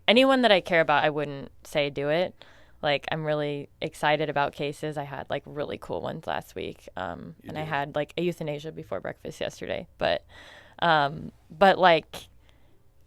anyone that I care about, I wouldn't say do it. Like, I'm really excited about cases. I had like really cool ones last week. And I had like a euthanasia before breakfast yesterday. But like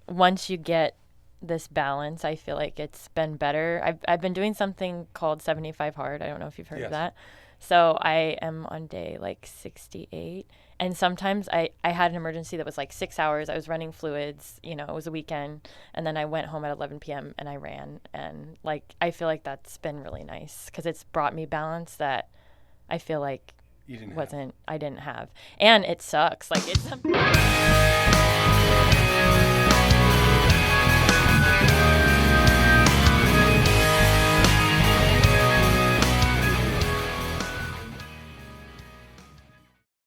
once you get this balance, I feel like it's been better. I've been doing something called 75 hard. I don't know if you've heard of that. So I am on day like 68. And sometimes I had an emergency that was like 6 hours. I was running fluids, you know, it was a weekend. And then I went home at 11 p.m. and I ran. And like, I feel like that's been really nice because it's brought me balance that I feel like I didn't have. And it sucks. Like it's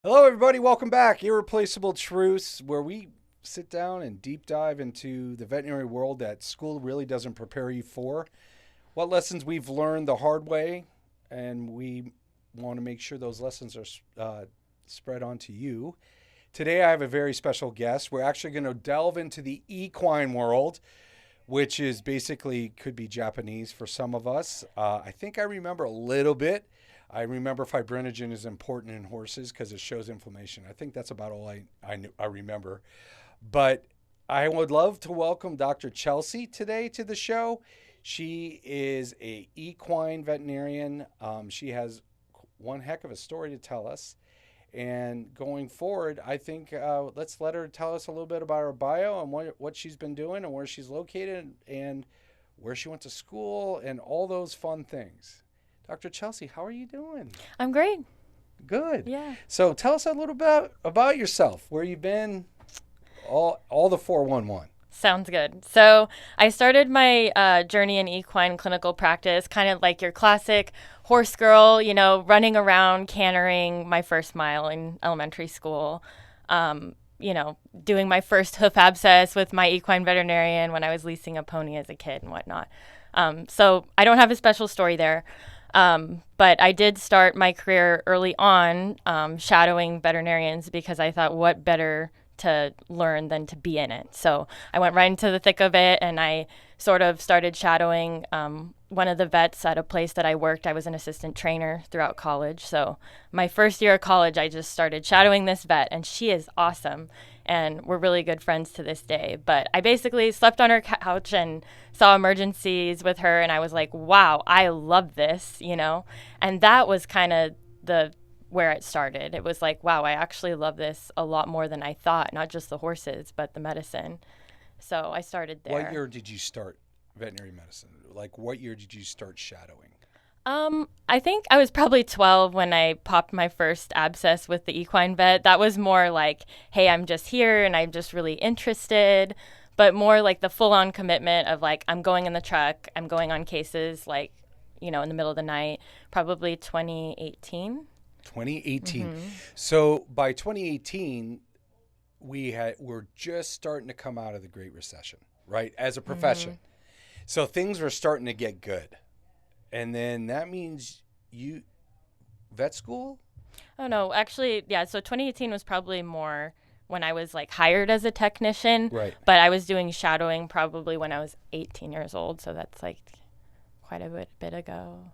Hello, everybody. Welcome back. Irreplaceable Truths, where we sit down and deep dive into the veterinary world that school really doesn't prepare you for. What lessons we've learned the hard way, and we want to make sure those lessons are spread on to you. Today, I have a very special guest. We're actually going to delve into the equine world, which is basically could be Japanese for some of us. I think I remember a little bit. I remember fibrinogen is important in horses because it shows inflammation. I think that's about all I remember. But I would love to welcome Dr. Chelsey today to the show. She is a equine veterinarian. She has one heck of a story to tell us. And going forward, I think let's let her tell us a little bit about her bio and what she's been doing and where she's located and where she went to school and all those fun things. Dr. Chelsey, how are you doing? I'm great. Good. Yeah. So tell us a little bit about yourself, where you've been, all the 411. Sounds good. So I started my journey in equine clinical practice, kind of like your classic horse girl, you know, running around, cantering my first mile in elementary school, you know, doing my first hoof abscess with my equine veterinarian when I was leasing a pony as a kid and whatnot. So I don't have a special story there. But I did start my career early on shadowing veterinarians because I thought what better to learn than to be in it. So I went right into the thick of it and I sort of started shadowing one of the vets at a place that I worked. I was an assistant trainer throughout college. So my first year of college, I just started shadowing this vet and she is awesome. And we're really good friends to this day. But I basically slept on her couch and saw emergencies with her. And I was like, wow, I love this, you know. And that was kind of where it started. It was like, wow, I actually love this a lot more than I thought. Not just the horses, but the medicine. So I started there. What year did you start veterinary medicine? Like, what year did you start shadowing? I think I was probably 12 when I popped my first abscess with the equine vet. That was more like, hey, I'm just here and I'm just really interested, but more like the full-on commitment of like, I'm going in the truck, I'm going on cases like, you know, in the middle of the night, probably 2018. 2018. Mm-hmm. So by 2018, we're just starting to come out of the Great Recession, right? As a profession. Mm-hmm. So things were starting to get good. And then that means vet school? Oh, no, actually, yeah. So 2018 was probably more when I was like hired as a technician. Right. But I was doing shadowing probably when I was 18 years old. So that's like quite a bit ago.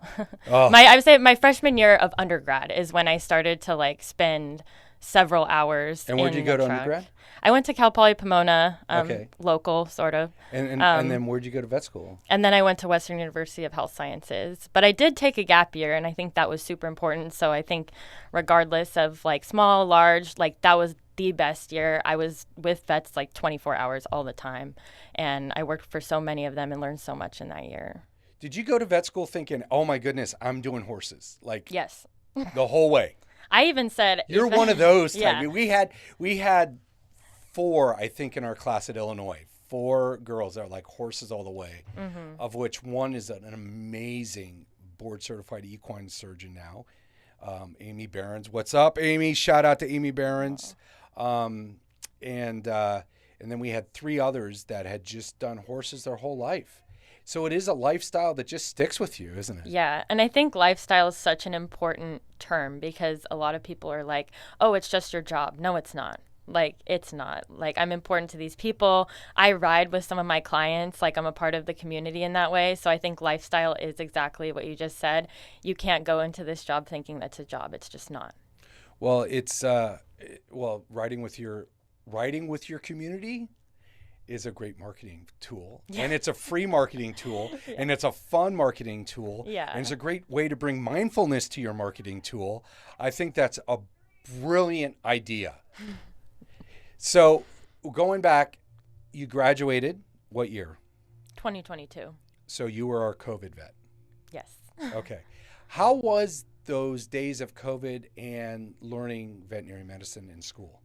Oh. I would say my freshman year of undergrad is when I started to like spend several hours. And where'd you go to undergrad? I went to Cal Poly Pomona, okay. Local, sort of. And then where'd you go to vet school? And then I went to Western University of Health Sciences. But I did take a gap year, and I think that was super important. So I think regardless of like small, large, like that was the best year. I was with vets like 24 hours all the time. And I worked for so many of them and learned so much in that year. Did you go to vet school thinking, oh my goodness, I'm doing horses? Like, yes. The whole way. I even said you're one of those type. Yeah. We had 4, I think, in our class at Illinois. 4 girls that are like horses all the way, mm-hmm. of which one is an amazing board certified equine surgeon now. Amy Behrens. What's up, Amy? Shout out to Amy Behrens. And then we had 3 others that had just done horses their whole life. So it is a lifestyle that just sticks with you, isn't it? Yeah. And I think lifestyle is such an important term because a lot of people are like, oh, it's just your job. No, it's not. Like, it's not. Like, I'm important to these people. I ride with some of my clients. Like, I'm a part of the community in that way. So I think lifestyle is exactly what you just said. You can't go into this job thinking that's a job. It's just not. Well, it's writing with your community is a great marketing tool, and it's a free marketing tool, and it's a fun marketing tool, and it's a great way to bring mindfulness to your marketing tool. I think that's a brilliant idea. So going back, you graduated what year? 2022. So you were our COVID vet. Yes. Okay. How was those days of COVID and learning veterinary medicine in school?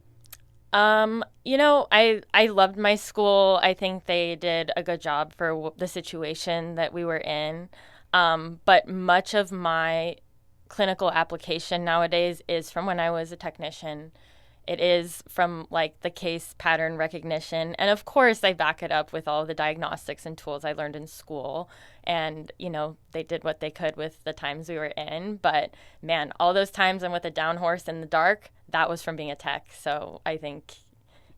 I loved my school. I think they did a good job for the situation that we were in. But much of my clinical application nowadays is from when I was a technician. It is from like the case pattern recognition. And of course, I back it up with all the diagnostics and tools I learned in school. And, they did what they could with the times we were in. But man, all those times I'm with a down horse in the dark, that was from being a tech. So I think,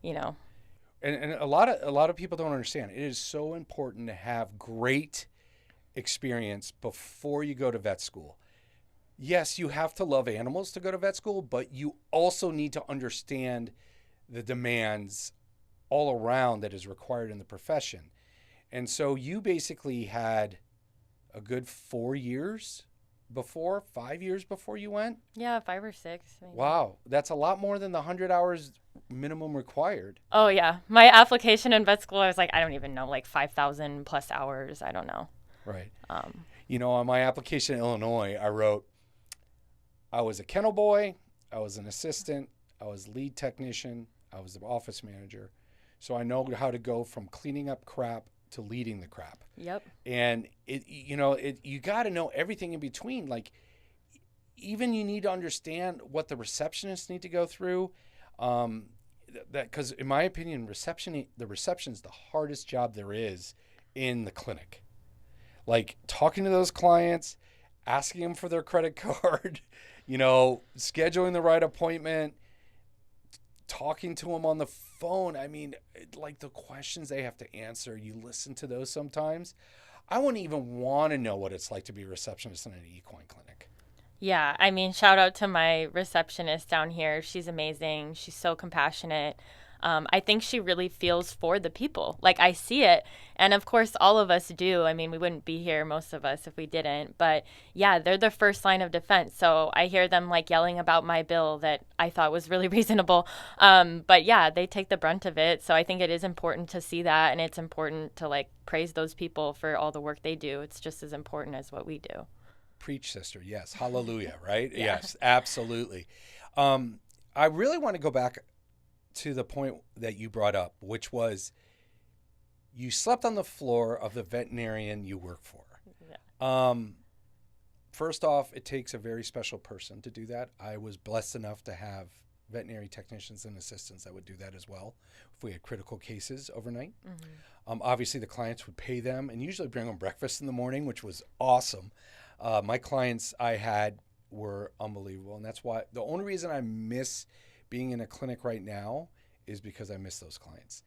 And a lot of people don't understand. It is so important to have great experience before you go to vet school. Yes, you have to love animals to go to vet school, but you also need to understand the demands all around that is required in the profession. And so you basically had a good 5 years before you went? Yeah, 5 or 6. Maybe. Wow. That's a lot more than the 100 hours minimum required. Oh, yeah. My application in vet school, I was like, I don't even know, like 5,000 plus hours. I don't know. Right. On my application in Illinois, I wrote, I was a kennel boy, I was an assistant, I was lead technician, I was the office manager. So I know how to go from cleaning up crap to leading the crap. Yep. And you got to know everything in between. Like, even you need to understand what the receptionists need to go through. Because in my opinion, the reception is the hardest job there is in the clinic. Like talking to those clients, asking them for their credit card, scheduling the right appointment, talking to them on the phone. I mean, like the questions they have to answer, you listen to those sometimes. I wouldn't even want to know what it's like to be a receptionist in an equine clinic. Yeah, I mean, shout out to my receptionist down here. She's amazing. She's so compassionate. I think she really feels for the people. Like, I see it. And of course, all of us do. I mean, we wouldn't be here, most of us, if we didn't. But yeah, they're the first line of defense. So I hear them like yelling about my bill that I thought was really reasonable. But yeah, they take the brunt of it. So I think it is important to see that. And it's important to like praise those people for all the work they do. It's just as important as what we do. Preach, sister. Yes. Hallelujah. Right? Yeah. Yes, absolutely. I really want to go back to the point that you brought up, which was you slept on the floor of the veterinarian you work for. Yeah. First off, it takes a very special person to do that. I was blessed enough to have veterinary technicians and assistants that would do that as well if we had critical cases overnight. Mm-hmm. Obviously, the clients would pay them and usually bring them breakfast in the morning, which was awesome. My clients I had were unbelievable, and that's why the only reason I miss being in a clinic right now is because I miss those clients.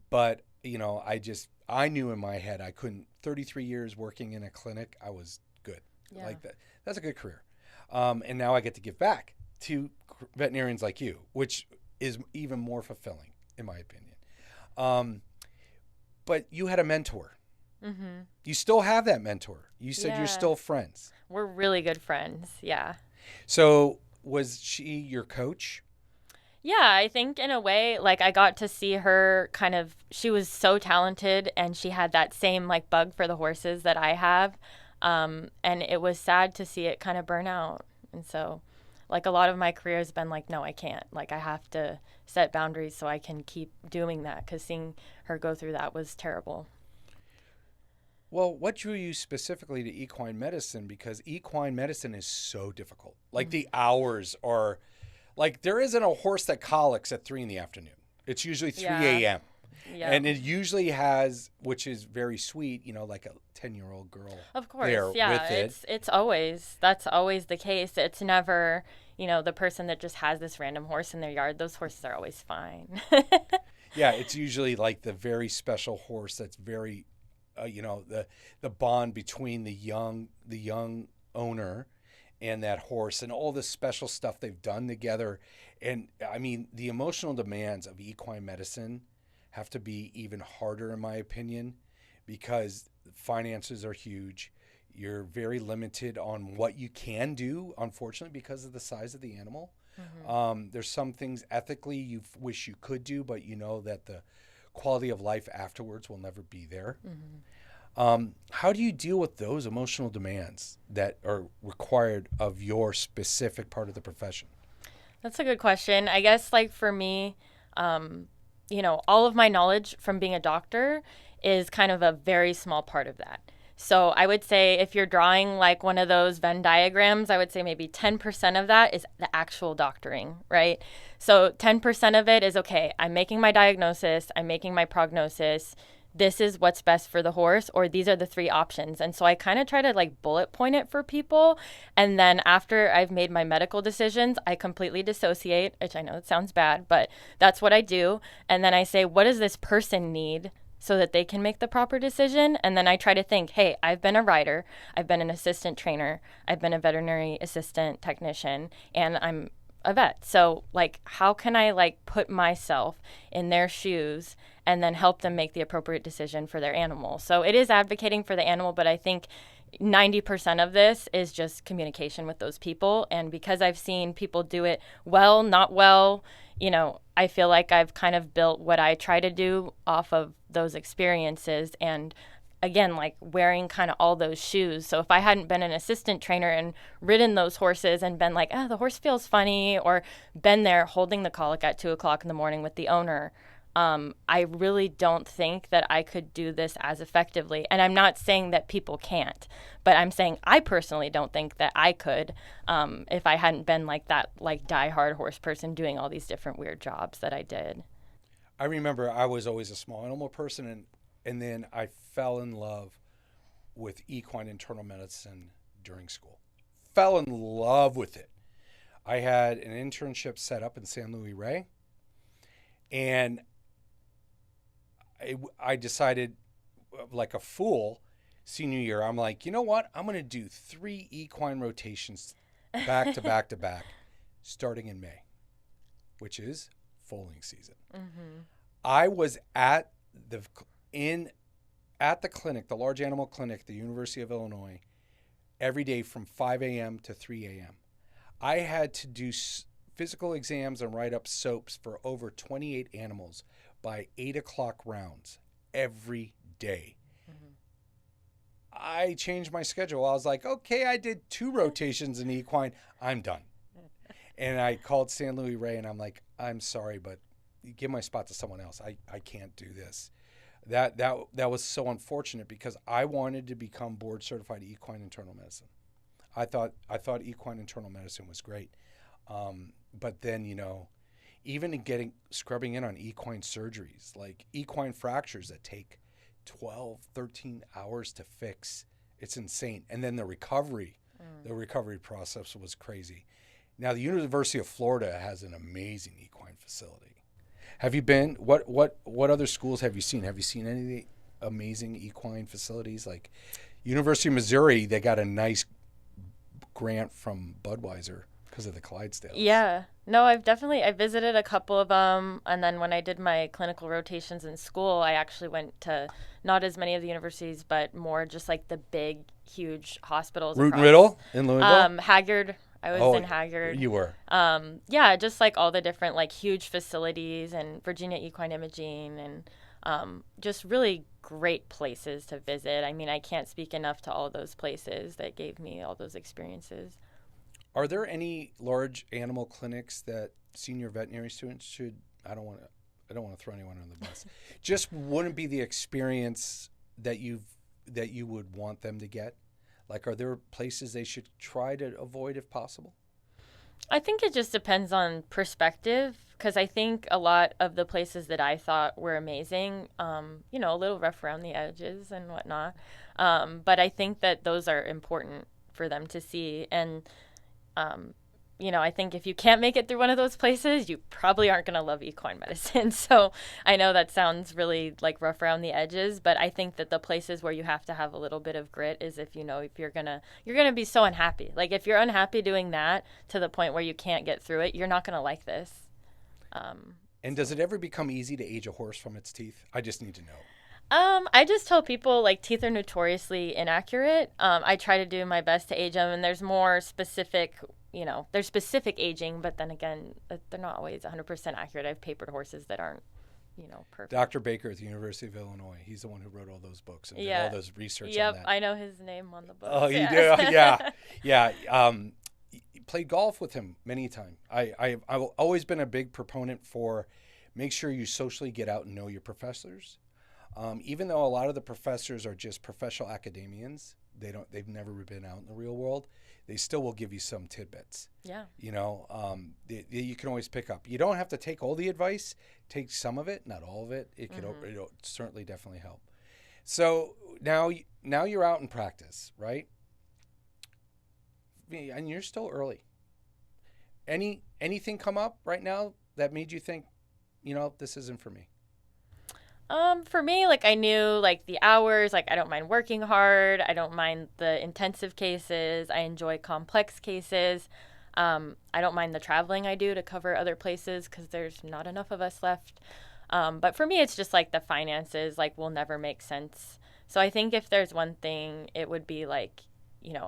But, I knew in my head I couldn't, 33 years working in a clinic, I was good. Yeah. Like that. That's a good career. And now I get to give back to veterinarians like you, which is even more fulfilling, in my opinion. But you had a mentor. Mm-hmm. You still have that mentor. You said you're still friends. We're really good friends. Yeah. So was she your coach? Yeah, I think in a way, like I got to see her she was so talented and she had that same like bug for the horses that I have. And it was sad to see it kind of burn out. And so like a lot of my career has been like, no, I can't. Like I have to set boundaries so I can keep doing that, because seeing her go through that was terrible. Well, what drew you specifically to equine medicine? Because equine medicine is so difficult. Like the hours are, like there isn't a horse that colics at 3 p.m. It's usually 3 a.m. Yeah. And it usually has, which is very sweet, like a 10-year-old girl. Of course, there yeah. with it. That's always the case. It's never, the person that just has this random horse in their yard. Those horses are always fine. Yeah, it's usually like the very special horse that's very, the bond between the young owner and that horse and all the special stuff they've done together. And I mean, the emotional demands of equine medicine have to be even harder, in my opinion, because finances are huge. You're very limited on what you can do, unfortunately, because of the size of the animal. Mm-hmm. There's some things ethically you wish you could do, but you know that the quality of life afterwards will never be there. Mm-hmm. How do you deal with those emotional demands that are required of your specific part of the profession? That's a good question. I guess, like, for me, all of my knowledge from being a doctor is kind of a very small part of that. So I would say if you're drawing like one of those Venn diagrams, I would say maybe 10% of that is the actual doctoring, right? So 10% of it is, okay, I'm making my diagnosis, I'm making my prognosis, this is what's best for the horse, or these are the 3 options. And so I kind of try to like bullet point it for people. And then after I've made my medical decisions, I completely dissociate, which I know it sounds bad, but that's what I do. And then I say, what does this person need so that they can make the proper decision? And then I try to think, hey, I've been a rider, I've been an assistant trainer, I've been a veterinary assistant technician, and I'm a vet. So like, how can I like put myself in their shoes and then help them make the appropriate decision for their animal? So it is advocating for the animal, but I think 90% of this is just communication with those people. And because I've seen people do it well, not well, I feel like I've kind of built what I try to do off of those experiences. And again, like wearing kind of all those shoes. So if I hadn't been an assistant trainer and ridden those horses and been like, the horse feels funny, or been there holding the colic at 2:00 in the morning with the owner, I really don't think that I could do this as effectively. And I'm not saying that people can't, but I'm saying I personally don't think that I could if I hadn't been like that, like diehard horse person doing all these different weird jobs that I did. I remember I was always a small animal person, and then I fell in love with equine internal medicine during school. Fell in love with it. I had an internship set up in San Luis Rey, and I decided, like a fool, senior year, I'm like, you know what? I'm going to do 3 equine rotations back to back to back, starting in May, which is foaling season. Mm-hmm. I was at the clinic, the large animal clinic at the University of Illinois, every day from 5 a.m. to 3 a.m. I had to do physical exams and write up soaps for over 28 animals by 8 o'clock rounds every day. Mm-hmm. I changed my schedule. I was like, okay, I did 2 rotations in equine. I'm done. And I called San Luis Rey and I'm like, I'm sorry, but give my spot to someone else. I can't do this. That was so unfortunate because I wanted to become board certified equine internal medicine. I thought equine internal medicine was great. But then, even in scrubbing in on equine surgeries, like equine fractures that take 12, 13 hours to fix, it's insane. And then the recovery process was crazy. Now, the University of Florida has an amazing equine facility. Have you been? What other schools have you seen? Have you seen any of the amazing equine facilities? Like University of Missouri, they got a nice grant from Budweiser because of the Clydesdales. Yeah. No, I visited a couple of them. And then when I did my clinical rotations in school, I actually went to not as many of the universities, but more just like the big, huge hospitals. Root and Riddle in Louisville? Haggard. I was in Haggard. You were. Yeah, just like all the different like huge facilities and Virginia Equine Imaging and just really great places to visit. I mean, I can't speak enough to all those places that gave me all those experiences. Are there any large animal clinics that senior veterinary students should? I don't want to throw anyone under the bus. Just wouldn't be the experience that you would want them to get. Like, are there places they should try to avoid if possible? I think it just depends on perspective, because I think a lot of the places that I thought were amazing, a little rough around the edges and whatnot. But I think that those are important for them to see. And, I think if you can't make it through one of those places, you probably aren't going to love equine medicine. So I know that sounds really like rough around the edges, but I think that the places where you have to have a little bit of grit is if you're going to be so unhappy. Like if you're unhappy doing that to the point where you can't get through it, you're not going to like this. And does it ever become easy to age a horse from its teeth? I just need to know. I just tell people like teeth are notoriously inaccurate. I try to do my best to age them, and there's more specific, there's specific aging, but then again, they're not always 100% accurate. I've papered horses that aren't, perfect. Dr. Baker at the University of Illinois, he's the one who wrote all those books and did all those research on that. Yep, I know his name on the book. Oh, you do? Yeah. Played golf with him many times. I've always been a big proponent for make sure you socially get out and know your professors. Even though a lot of the professors are just professional academians, they've never been out in the real world. They still will give you some tidbits. Yeah. You can always pick up. You don't have to take all the advice. Take some of it, not all of it. It'll certainly definitely help. So now you're out in practice, right? And you're still early. Anything come up right now that made you think, this isn't for me? For me, like I knew like the hours, like I don't mind working hard. I don't mind the intensive cases. I enjoy complex cases. I don't mind the traveling I do to cover other places because there's not enough of us left. But for me, it's just like the finances like will never make sense. So I think if there's one thing, it would be like,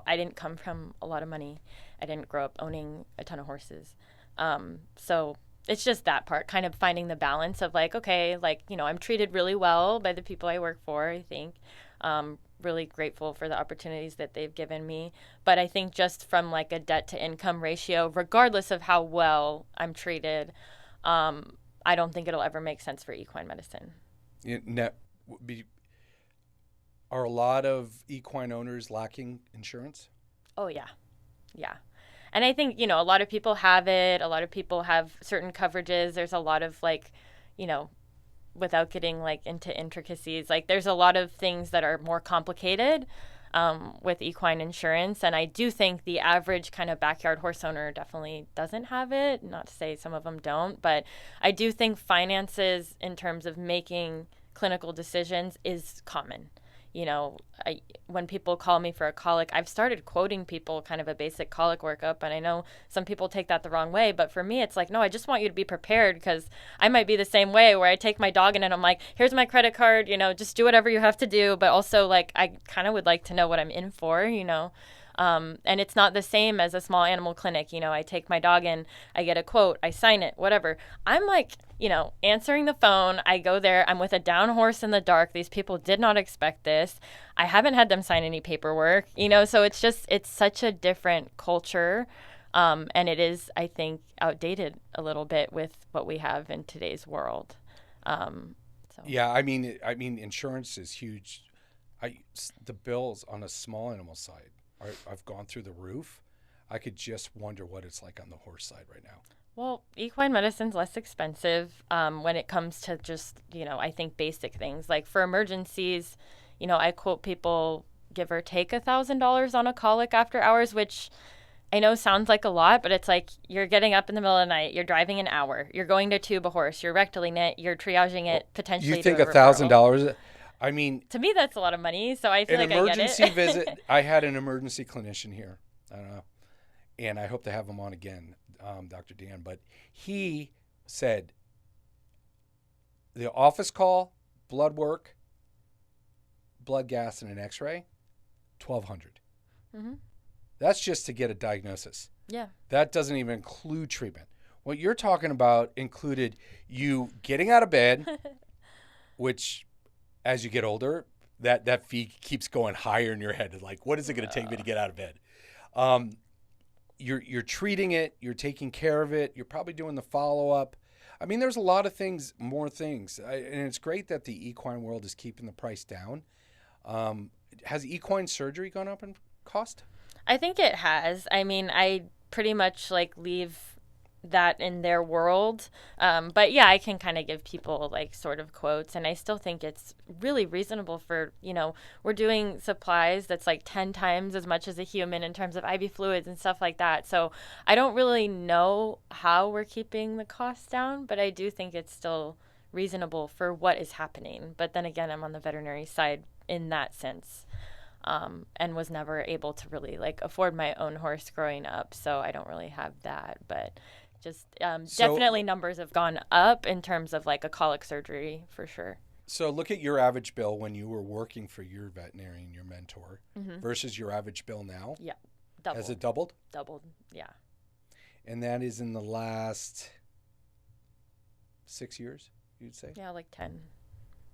I didn't come from a lot of money. I didn't grow up owning a ton of horses. So it's just that part, kind of finding the balance of like, okay, like, I'm treated really well by the people I work for, I think. Really grateful for the opportunities that they've given me. But I think just from like a debt to income ratio, regardless of how well I'm treated, I don't think it'll ever make sense for equine medicine. Are a lot of equine owners lacking insurance? Oh, yeah. Yeah. And I think, a lot of people have it. A lot of people have certain coverages. There's a lot of like, without getting like into intricacies, like there's a lot of things that are more complicated with equine insurance. And I do think the average kind of backyard horse owner definitely doesn't have it. Not to say some of them don't, but I do think finances in terms of making clinical decisions is common. When people call me for a colic, I've started quoting people kind of a basic colic workup. And I know some people take that the wrong way. But for me, it's like, no, I just want you to be prepared because I might be the same way where I take my dog in and I'm like, here's my credit card, just do whatever you have to do. But also, like, I kind of would like to know what I'm in for, And it's not the same as a small animal clinic. I take my dog in, I get a quote, I sign it, whatever. I'm like, answering the phone. I go there. I'm with a down horse in the dark. These people did not expect this. I haven't had them sign any paperwork, so it's such a different culture. And it is, I think, outdated a little bit with what we have in today's world. Yeah, I mean, insurance is huge. The bills on a small animal side, I've gone through the roof. I could just wonder what it's like on the horse side right now. Well, equine medicine's less expensive when it comes to just, I think basic things. Like for emergencies, I quote people give or take $1,000 on a colic after hours, which I know sounds like a lot, but it's like you're getting up in the middle of the night, you're driving an hour, you're going to tube a horse, you're rectaling it, you're triaging it potentially. You think $1,000? I mean, to me, that's a lot of money. So I feel like I get it. An emergency visit. I had an emergency clinician here. I don't know. And I hope to have him on again, Dr. Dan. But he said the office call, blood work, blood gas, and an x-ray, $1,200. Mm-hmm. That's just to get a diagnosis. Yeah. That doesn't even include treatment. What you're talking about included you getting out of bed, which as you get older, that fee keeps going higher in your head. Like, what is it going to take me to get out of bed? You're treating it. You're taking care of it. You're probably doing the follow-up. I mean, there's a lot of things, more things. And it's great that the equine world is keeping the price down. Has equine surgery gone up in cost? I think it has. I mean, I pretty much leave that in their world. But yeah, I can kind of give people like sort of quotes, and I still think it's really reasonable for, we're doing supplies that's like 10 times as much as a human in terms of IV fluids and stuff like that. So I don't really know how we're keeping the costs down, but I do think it's still reasonable for what is happening. But then again, I'm on the veterinary side in that sense. And was never able to really like afford my own horse growing up, so I don't really have that. But just So definitely numbers have gone up in terms of like a colic surgery for sure. so look at your average bill when you were working for your veterinarian, your mentor, versus your average bill now. Yeah, Has doubled, it doubled? doubled. Yeah, And that is in the last 6 years, you'd say? yeah, like 10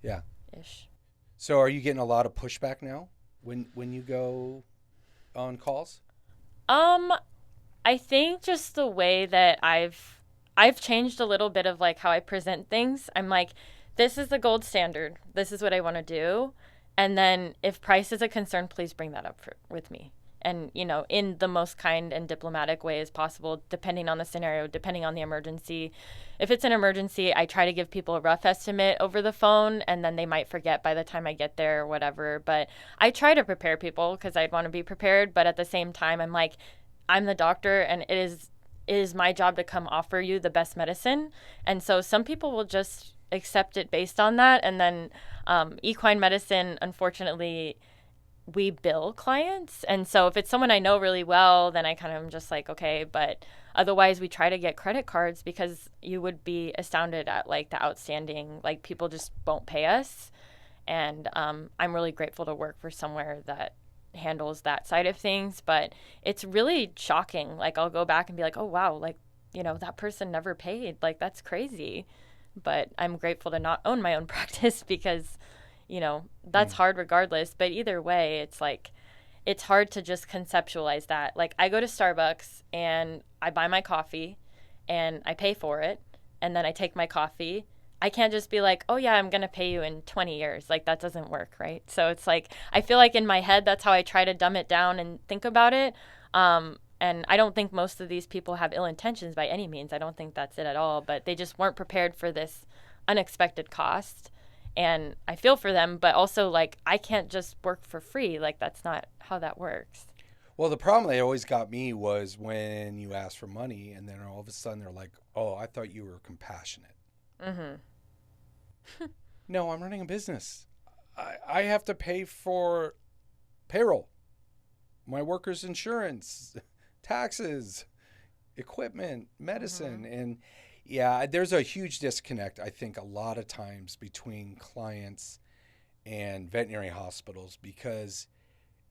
Yeah. ish. So are you getting a lot of pushback now when you go on calls? I think just the way that I've changed a little bit of like how I present things. I'm like, this is the gold standard. This is what I want to do. And then if price is a concern, please bring that up with me. And, in the most kind and diplomatic way as possible, depending on the scenario, depending on the emergency. If it's an emergency, I try to give people a rough estimate over the phone, and then they might forget by the time I get there or whatever. But I try to prepare people because I'd want to be prepared. But at the same time, I'm like, I'm the doctor, and it is my job to come offer you the best medicine. And so some people will just accept it based on that. And then equine medicine, unfortunately, we bill clients. And so if it's someone I know really well, then I kind of am just like, okay. But otherwise, we try to get credit cards because you would be astounded at like the outstanding, like people just won't pay us. And I'm really grateful to work for somewhere that handles that side of things. But it's really shocking. Like I'll go back and be like, oh, wow, like, that person never paid. Like that's crazy. But I'm grateful to not own my own practice because that's hard regardless. But either way, it's like, it's hard to just conceptualize that. Like, I go to Starbucks and I buy my coffee and I pay for it and then I take my coffee. I can't just be like, oh, yeah, I'm going to pay you in 20 years. Like, that doesn't work, right? So it's like, I feel like in my head, that's how I try to dumb it down and think about it. And I don't think most of these people have ill intentions by any means. I don't think that's it at all. But they just weren't prepared for this unexpected cost. And I feel for them, but also like I can't just work for free. Like that's not how that works. Well, the problem they always got me was when you ask for money and then all of a sudden they're like, oh, I thought you were compassionate. No, I'm running a business. I have to pay for payroll, my workers' insurance, taxes, equipment, medicine. And yeah, there's a huge disconnect, I think, a lot of times between clients and veterinary hospitals because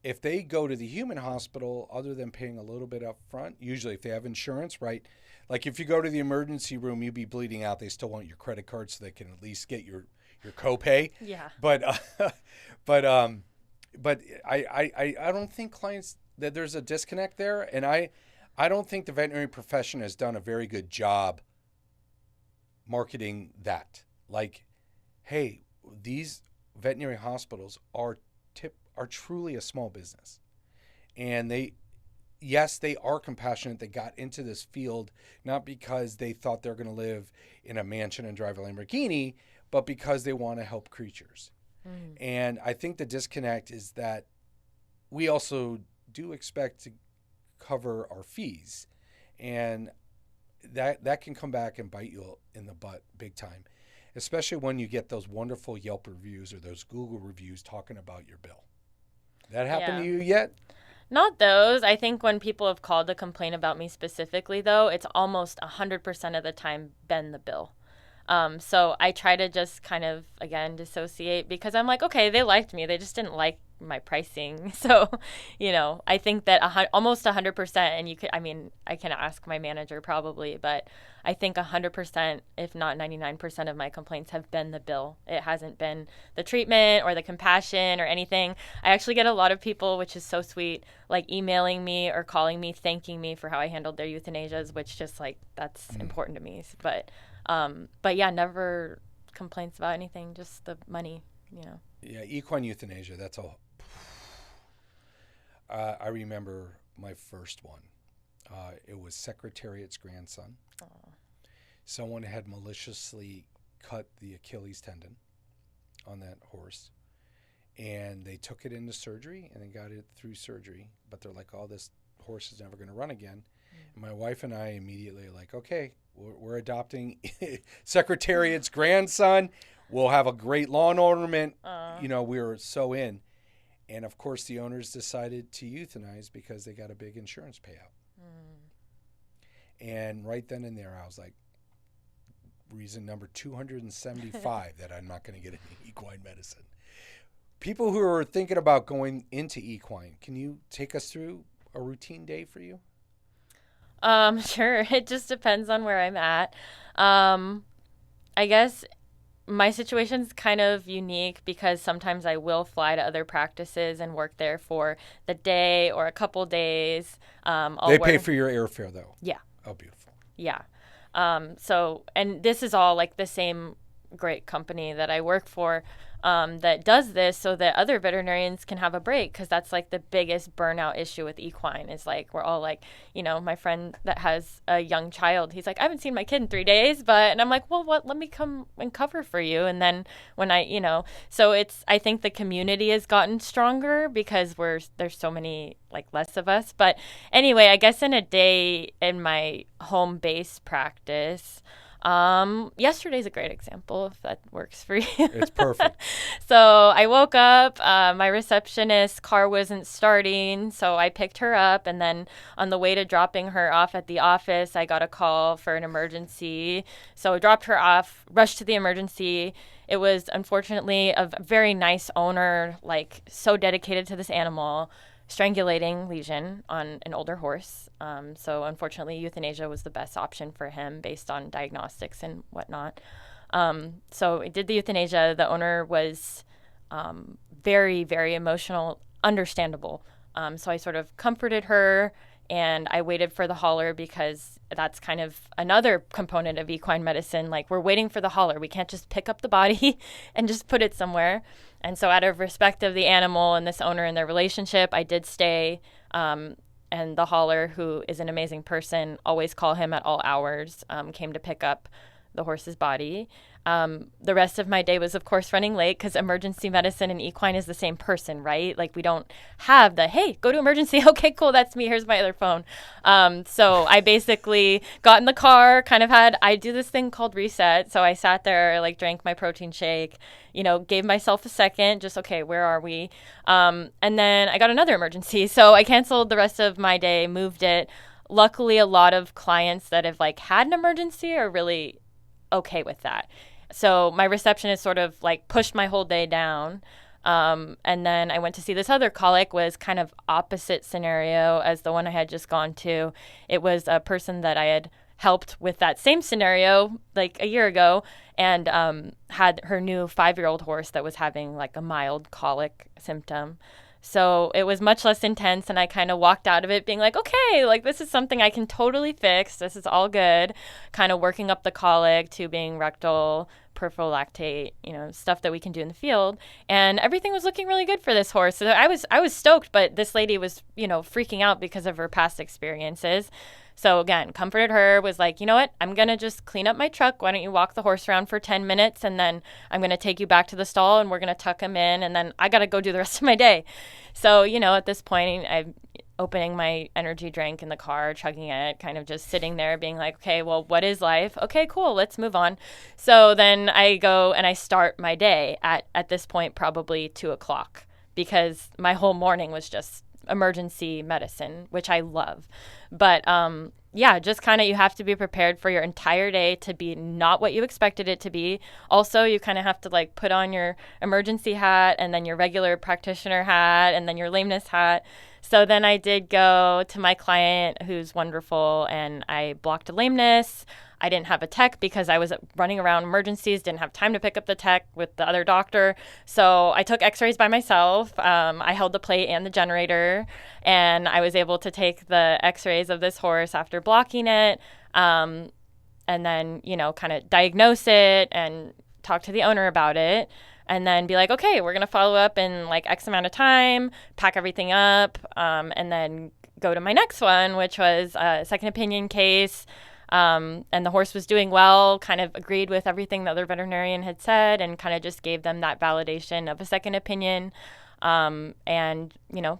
if they go to the human hospital, other than paying a little bit up front, usually if they have insurance, right? Like if you go to the emergency room, you'd be bleeding out. They still want your credit card so they can at least get your copay. Yeah. But but I don't think clients that there's a disconnect there, and I don't think the veterinary profession has done a very good job marketing that. Like, hey, these veterinary hospitals are truly a small business, and they are compassionate. They got into this field not because they thought they're going to live in a mansion and drive a Lamborghini, but because they want to help creatures. And I think the disconnect is that we also do expect to cover our fees, and that can come back and bite you in the butt big time, especially when you get those wonderful Yelp reviews or those Google reviews talking about your bill. That happened to you yet? Not those. I think when people have called to complain about me specifically, though, it's almost 100% of the time been the bill. So I try to just kind of, again, dissociate because I'm like, okay, they liked me. They just didn't like my pricing. So, I think that almost 100%, and I can ask my manager probably, but I think 100%, if not 99% of my complaints have been the bill. It hasn't been the treatment or the compassion or anything. I actually get a lot of people, which is so sweet, like emailing me or calling me, thanking me for how I handled their euthanasias, which just like, that's important to me. But yeah, never complaints about anything, just the money, Yeah, equine euthanasia, that's all. I remember my first one. It was Secretariat's grandson. Someone had maliciously cut the Achilles tendon on that horse, and they took it into surgery and they got it through surgery. But they're like, oh, this horse is never going to run again. And my wife and I immediately are like, okay, we're adopting Secretariat's grandson. We'll have a great lawn ornament. We were so in. And of course, the owners decided to euthanize because they got a big insurance payout. And right then and there, I was like, reason number 275 that I'm not going to get into equine medicine. People who are thinking about going into equine, can you take us through a routine day for you? Sure. It just depends on where I'm at. I guess my situation's kind of unique because sometimes I will fly to other practices and work there for the day or a couple days. They pay for your airfare, though. Yeah. Oh, beautiful. Yeah. And this is all like the same great company that I work for that does this so that other veterinarians can have a break, because that's like the biggest burnout issue with equine is like we're all like, my friend that has a young child, he's like, I haven't seen my kid in 3 days, and I'm like, well, what, let me come and cover for you. And then when so I think the community has gotten stronger because there's so many like less of us. But anyway, I guess in a day in my home base practice, yesterday's a great example if that works for you. It's perfect. So I woke up, my receptionist's car wasn't starting, so I picked her up, and then on the way to dropping her off at the office, I got a call for an emergency. So I dropped her off, rushed to the emergency. It was unfortunately a very nice owner, like so dedicated to this animal, strangulating lesion on an older horse. So unfortunately, euthanasia was the best option for him based on diagnostics and whatnot. So I did the euthanasia. The owner was very, very emotional, understandable. So I sort of comforted her, and I waited for the hauler because that's kind of another component of equine medicine. Like, we're waiting for the hauler. We can't just pick up the body and just put it somewhere. And so out of respect of the animal and this owner and their relationship, I did stay. And the hauler, who is an amazing person, always call him at all hours, came to pick up the horse's body. The rest of my day was, of course, running late because emergency medicine and equine is the same person, right? Like, we don't have hey, go to emergency. Okay, cool. That's me. Here's my other phone. So I basically got in the car, I do this thing called reset. So I sat there, like, drank my protein shake, gave myself a second, just, okay, where are we? And then I got another emergency. So I canceled the rest of my day, moved it. Luckily, a lot of clients that have had an emergency are really okay with that. So my receptionist sort of pushed my whole day down. And then I went to see this other colic, was kind of opposite scenario as the one I had just gone to. It was a person that I had helped with that same scenario a year ago, and had her new 5-year-old horse that was having a mild colic symptom. So it was much less intense, and I kind of walked out of it being okay, this is something I can totally fix. This is all good. Kind of working up the colic, tubing, rectal, peripheral lactate, stuff that we can do in the field. And everything was looking really good for this horse. So I was stoked, but this lady was, freaking out because of her past experiences. So again, comforted her, was like, you know what, I'm going to just clean up my truck. Why don't you walk the horse around for 10 minutes, and then I'm going to take you back to the stall, and we're going to tuck him in, and then I got to go do the rest of my day. So, at this point, I'm opening my energy drink in the car, chugging it, kind of just sitting there being like, okay, well, what is life? Okay, cool, let's move on. So then I go and I start my day at this point, probably 2:00, because my whole morning was just emergency medicine, which I love. But just kind of, you have to be prepared for your entire day to be not what you expected it to be. Also, you kind of have to put on your emergency hat, and then your regular practitioner hat, and then your lameness hat. So then I did go to my client, who's wonderful, and I blocked a lameness. I didn't have a tech because I was running around emergencies, didn't have time to pick up the tech with the other doctor. So I took x-rays by myself. I held the plate and the generator, and I was able to take the x-rays of this horse after blocking it, and then, kind of diagnose it and talk to the owner about it. And then be like, okay, we're going to follow up in X amount of time, pack everything up, and then go to my next one, which was a second opinion case. And the horse was doing well, kind of agreed with everything the other veterinarian had said, and kind of just gave them that validation of a second opinion. And,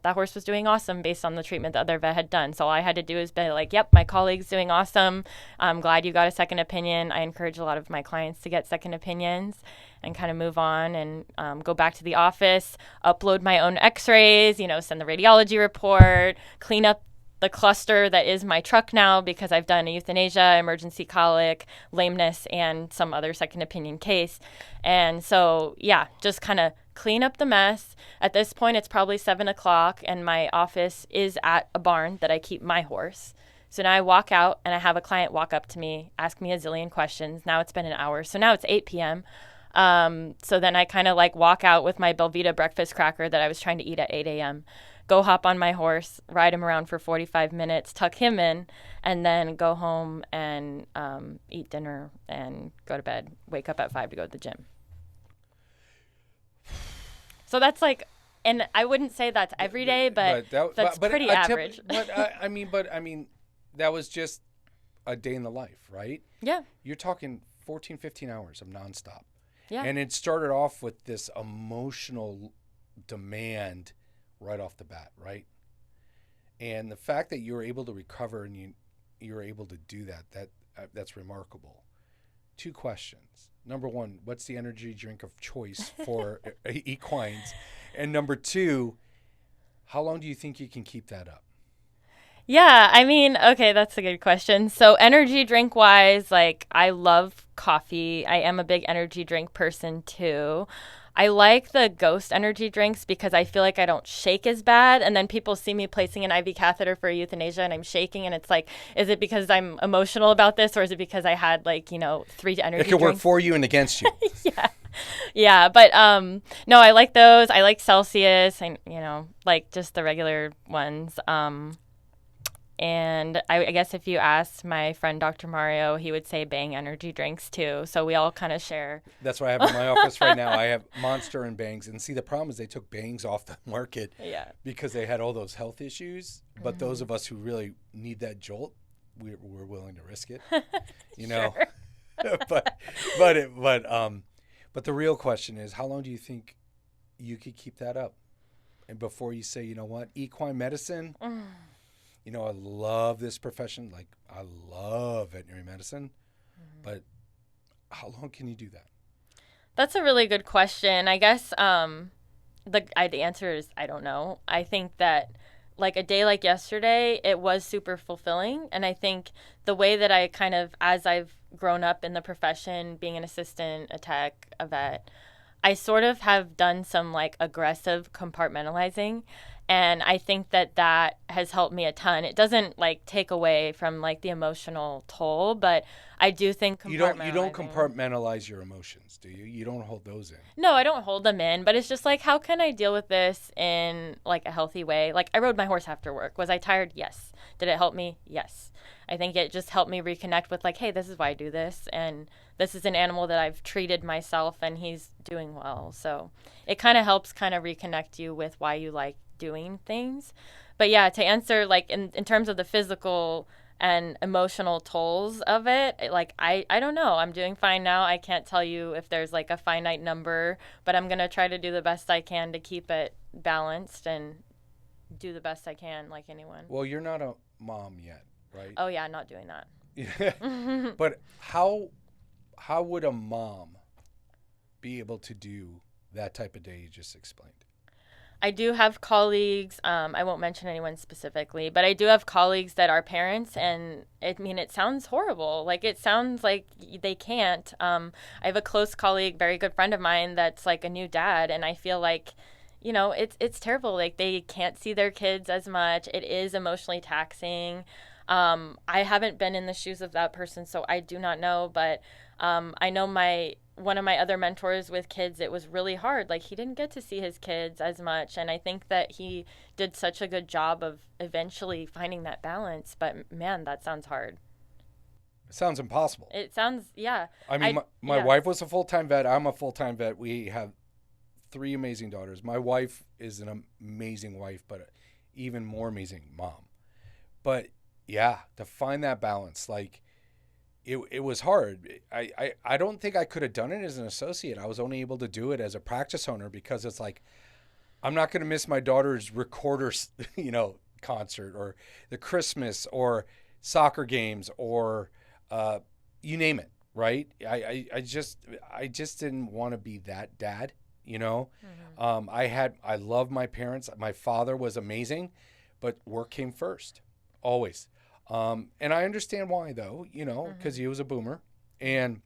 that horse was doing awesome based on the treatment the other vet had done. So all I had to do is be like, yep, my colleague's doing awesome. I'm glad you got a second opinion. I encourage a lot of my clients to get second opinions and kind of move on and go back to the office, upload my own x-rays, send the radiology report, clean up the cluster that is my truck now because I've done a euthanasia, emergency colic, lameness, and some other second opinion case. And so, just kind of clean up the mess. At this point, it's probably 7:00, and my office is at a barn that I keep my horse. So now I walk out, and I have a client walk up to me, ask me a zillion questions. Now it's been an hour. So now it's 8 p.m. So then I kind of walk out with my Belvita breakfast cracker that I was trying to eat at 8 a.m., go hop on my horse, ride him around for 45 minutes, tuck him in, and then go home and eat dinner and go to bed, wake up at 5 to go to the gym. So that's and I wouldn't say that's every day, but that's pretty average. I mean, that was just a day in the life, right? Yeah. You're talking 14, 15 hours of nonstop. Yeah. And it started off with this emotional demand right off the bat, right? And the fact that you were able to recover and you were able to do that's remarkable. 2 questions. Number 1, what's the energy drink of choice for equines? And number 2, how long do you think you can keep that up? Yeah, I mean, okay, that's a good question. So energy drink wise, I love coffee. I am a big energy drink person too. I like the Ghost energy drinks because I feel like I don't shake as bad. And then people see me placing an IV catheter for euthanasia and I'm shaking. And it's is it because I'm emotional about this or is it because I had 3 energy drinks? It could work for you and against you. Yeah. Yeah. But no, I like those. I like Celsius and, just the regular ones. And I guess if you asked my friend Dr. Mario, he would say Bang energy drinks too. So we all kind of share. That's what I have in my office right now. I have Monster and Bangs. And see, the problem is they took Bangs off the market because they had all those health issues. But those of us who really need that jolt, we're willing to risk it. But the real question is, how long do you think you could keep that up? And before you say, you know what, equine medicine. I love this profession. I love veterinary medicine. But how long can you do that? That's a really good question. I guess the answer is I don't know. I think that a day like yesterday, it was super fulfilling. And I think the way that I kind of, as I've grown up in the profession, being an assistant, a tech, a vet, I sort of have done some aggressive compartmentalizing. And I think that has helped me a ton. It doesn't take away from the emotional toll, but I do think you don't compartmentalize your emotions, do you? You don't hold those in. No, I don't hold them in, but it's just how can I deal with this in a healthy way? I rode my horse after work. Was I tired? Yes. Did it help me? Yes. I think it just helped me reconnect with hey, this is why I do this, and this is an animal that I've treated myself, and he's doing well. So it kind of helps reconnect you with why you like doing things. But yeah, to answer in terms of the physical and emotional tolls of it, I don't know. I'm doing fine now. I can't tell you if there's a finite number, but I'm going to try to do the best I can to keep it balanced and do the best I can like anyone. Well, you're not a mom yet, right? Oh yeah, not doing that. But how would a mom be able to do that type of day you just explained? I do have colleagues, I won't mention anyone specifically, but I do have colleagues that are parents, and it sounds horrible. It sounds like they can't. I have a close colleague, very good friend of mine, that's a new dad, and I feel it's terrible. They can't see their kids as much. It is emotionally taxing. I haven't been in the shoes of that person, so I do not know, but I know one of my other mentors with kids, it was really hard. He didn't get to see his kids as much. And I think that he did such a good job of eventually finding that balance. But man, that sounds hard. It sounds impossible. It sounds, yeah. I mean, my wife was a full-time vet. I'm a full-time vet. We have 3 amazing daughters. My wife is an amazing wife, but an even more amazing mom. But yeah, to find that balance, it was hard. I don't think I could have done it as an associate. I was only able to do it as a practice owner because it's like, I'm not going to miss my daughter's recorder, concert or the Christmas or soccer games or you name it, right? I just didn't want to be that dad, you know. I love my parents. My father was amazing, but work came first, always. And I understand why though, because he was a boomer and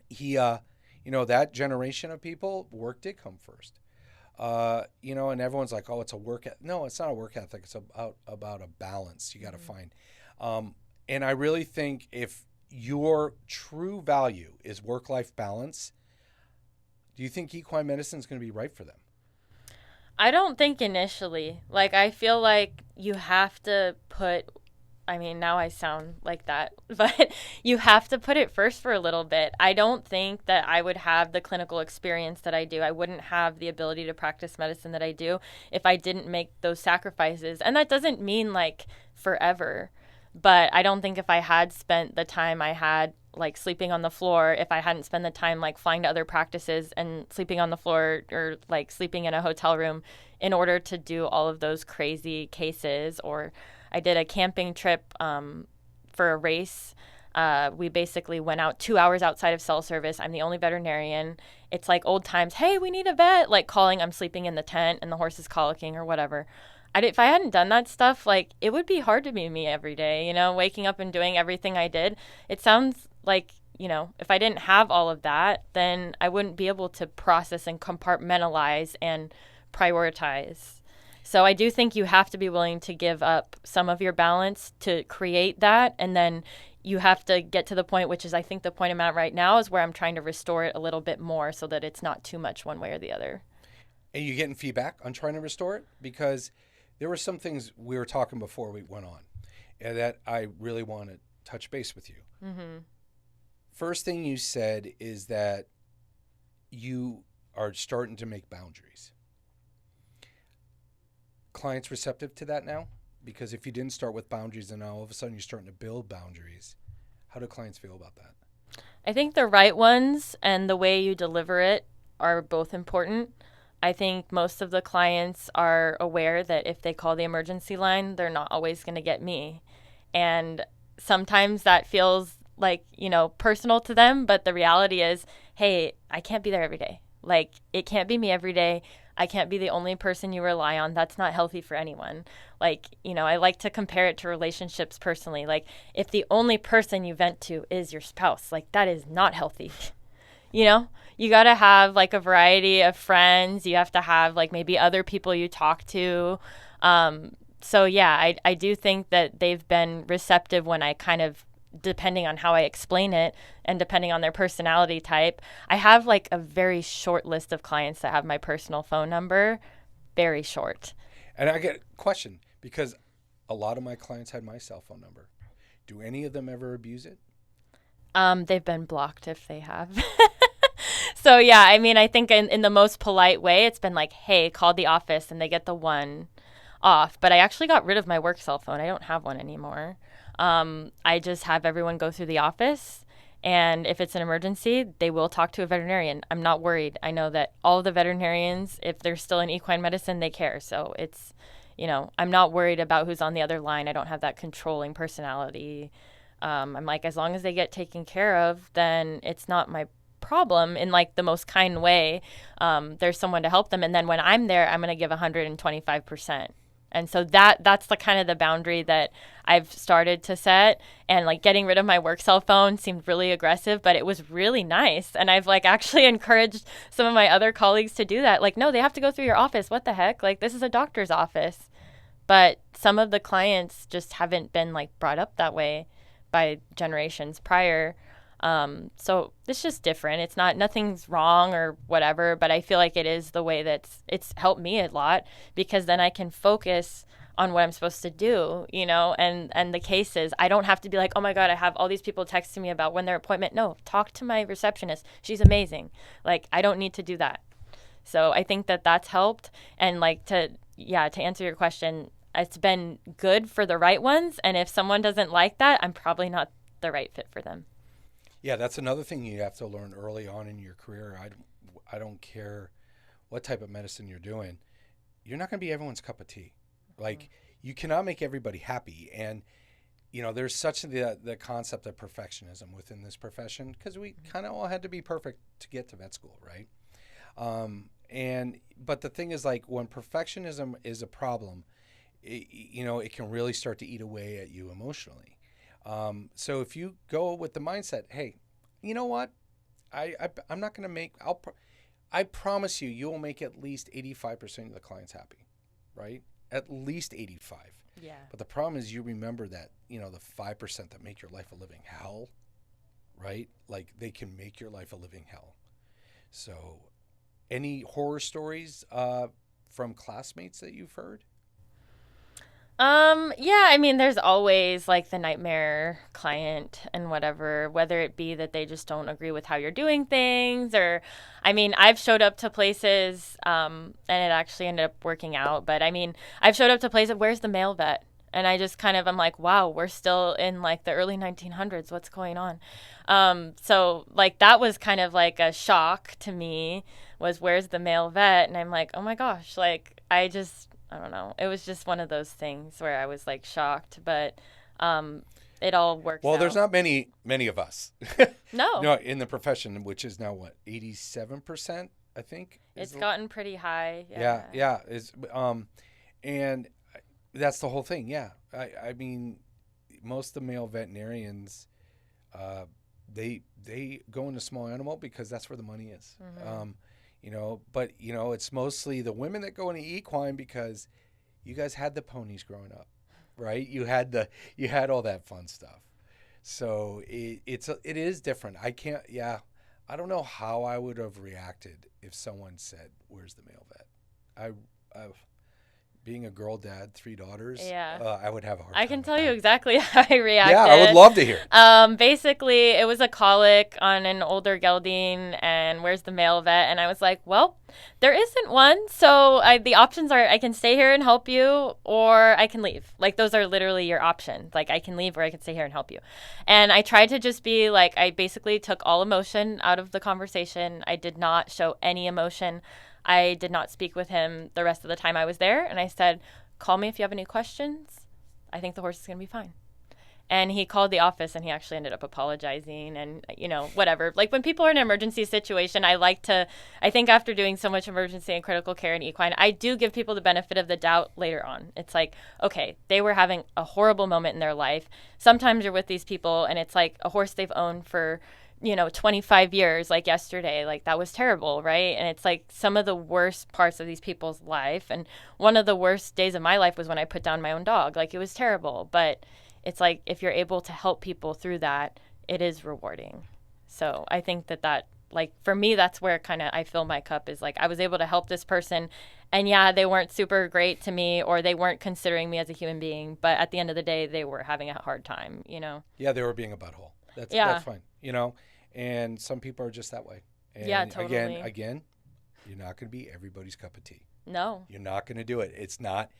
he, that generation of people, work did come first. And everyone's like, oh, it's a work ethic. No, it's not a work ethic. It's about a balance you got to find. And I really think if your true value is work-life balance, do you think equine medicine is going to be right for them? I don't think initially. Like, I feel like you have to put, I mean, now I sound like that, but you have to put it first for a little bit. I don't think that I would have the clinical experience that I do. I wouldn't have the ability to practice medicine that I do if I didn't make those sacrifices. And that doesn't mean like forever, but I don't think if I had spent the time I had like sleeping on the floor, if I hadn't spent the time like flying to other practices and sleeping on the floor or like sleeping in a hotel room in order to do all of those crazy cases. Or I did a camping trip for a race. We basically went out 2 hours outside of cell service. I'm the only veterinarian. It's like old times. Hey, we need a vet. Like calling, I'm sleeping in the tent and the horse is colicking or whatever. If I hadn't done that stuff, like it would be hard to be me every day, waking up and doing everything I did. It sounds like, if I didn't have all of that, then I wouldn't be able to process and compartmentalize and prioritize. So I do think you have to be willing to give up some of your balance to create that. And then you have to get to the point, which is I think the point I'm at right now, is where I'm trying to restore it a little bit more so that it's not too much one way or the other. And you getting feedback on trying to restore it? Because there were some things we were talking before we went on that I really want to touch base with you. First thing you said is that you are starting to make boundaries. Clients receptive to that now? Because if you didn't start with boundaries and now all of a sudden you're starting to build boundaries, how do clients feel about that? I think the right ones and the way you deliver it are both important. I think most of the clients are aware that if they call the emergency line, they're not always going to get me. And sometimes that feels like, personal to them. But the reality is, hey, I can't be there every day. Like, it can't be me every day. I can't be the only person you rely on. That's not healthy for anyone. Like, I like to compare it to relationships personally. Like, if the only person you vent to is your spouse, like, that is not healthy. You got to have like a variety of friends. You have to have like maybe other people you talk to. So yeah, I do think that they've been receptive when I kind of, depending on how I explain it and depending on their personality type. I have like a very short list of clients that have my personal phone number, very short. And I get a question because a lot of my clients had my cell phone number. Do any of them ever abuse it? They've been blocked if they have. So yeah, I mean, I think in the most polite way, it's been like, hey, call the office and they get the one off. But I actually got rid of my work cell phone. I don't have one anymore. I just have everyone go through the office. And if it's an emergency, they will talk to a veterinarian. I'm not worried. I know that all the veterinarians, if they're still in equine medicine, they care. So it's, I'm not worried about who's on the other line. I don't have that controlling personality. I'm like, as long as they get taken care of, then it's not my problem in like the most kind way. There's someone to help them. And then when I'm there, I'm going to give 125%. And so that's the kind of the boundary that I've started to set. And like getting rid of my work cell phone seemed really aggressive, but it was really nice. And I've like actually encouraged some of my other colleagues to do that. Like, no, they have to go through your office. What the heck? Like, this is a doctor's office. But some of the clients just haven't been like brought up that way by generations prior. So it's just different. It's nothing's wrong or whatever, but I feel like it is the way it's helped me a lot because then I can focus on what I'm supposed to do, and the cases. I don't have to be like, oh my God, I have all these people texting me about when their appointment. No, talk to my receptionist. She's amazing. Like, I don't need to do that. So I think that that's helped. And like to answer your question, it's been good for the right ones. And if someone doesn't like that, I'm probably not the right fit for them. Yeah, that's another thing you have to learn early on in your career. I don't care what type of medicine you're doing. You're not going to be everyone's cup of tea. Like, you cannot make everybody happy. And, there's such the concept of perfectionism within this profession, because we kind of all had to be perfect to get to vet school, right? But the thing is, like, when perfectionism is a problem, it can really start to eat away at you emotionally. So if you go with the mindset, hey, you know what? I'm not going to make, I promise you will make at least 85% of the clients happy, right? At least 85. Yeah. But the problem is, you remember that, the 5% that make your life a living hell, right? Like, they can make your life a living hell. So any horror stories from classmates that you've heard? Yeah, I mean, there's always like the nightmare client and whatever, whether it be that they just don't agree with how you're doing things, or, I mean, I've showed up to places, and it actually ended up working out, but I mean, I've showed up to places, where's the male vet? And I just I'm like, wow, we're still in like the early 1900s. What's going on? So like that was kind of like a shock to me, was where's the male vet? And I'm like, oh my gosh, like I don't know. It was just one of those things where I was like shocked, but it all works Well, out. there's not many of us. No. In the profession, which is now what, 87%, I think. It's gotten pretty high. Yeah. And that's the whole thing. Yeah. I mean, most of the male veterinarians, they go into small animal because that's where the money is. Mm-hmm. But it's mostly the women that go into equine because you guys had the ponies growing up, right? You had all that fun stuff. So it is different. I don't know how I would have reacted if someone said, "Where's the male vet?" Being a girl dad, 3 daughters, I would have a hard time. I can tell you exactly how I reacted. Yeah, I would love to hear. Basically, it was a colic on an older gelding, and where's the male vet? And I was like, well, there isn't one. So the options are I can stay here and help you, or I can leave. Like, those are literally your options. Like, I can leave or I can stay here and help you. And I tried to just be like, I basically took all emotion out of the conversation. I did not show any emotion. I did not speak with him the rest of the time I was there. And I said, call me if you have any questions. I think the horse is going to be fine. And he called the office, and he actually ended up apologizing and, whatever. Like, when people are in an emergency situation, I think after doing so much emergency and critical care in equine, I do give people the benefit of the doubt later on. It's like, okay, they were having a horrible moment in their life. Sometimes you're with these people, and it's like a horse they've owned for 25 years, like yesterday, like that was terrible, right? And it's like some of the worst parts of these people's life. And one of the worst days of my life was when I put down my own dog. Like, it was terrible. But it's like, if you're able to help people through that, it is rewarding. So I think that like, for me, that's where kind of I fill my cup, is like, I was able to help this person. And yeah, they weren't super great to me, or they weren't considering me as a human being. But at the end of the day, they were having a hard time, Yeah, they were being a butthole. That's fine, And some people are just that way. And yeah, totally. Again, you're not going to be everybody's cup of tea. No. You're not going to do it. It's not.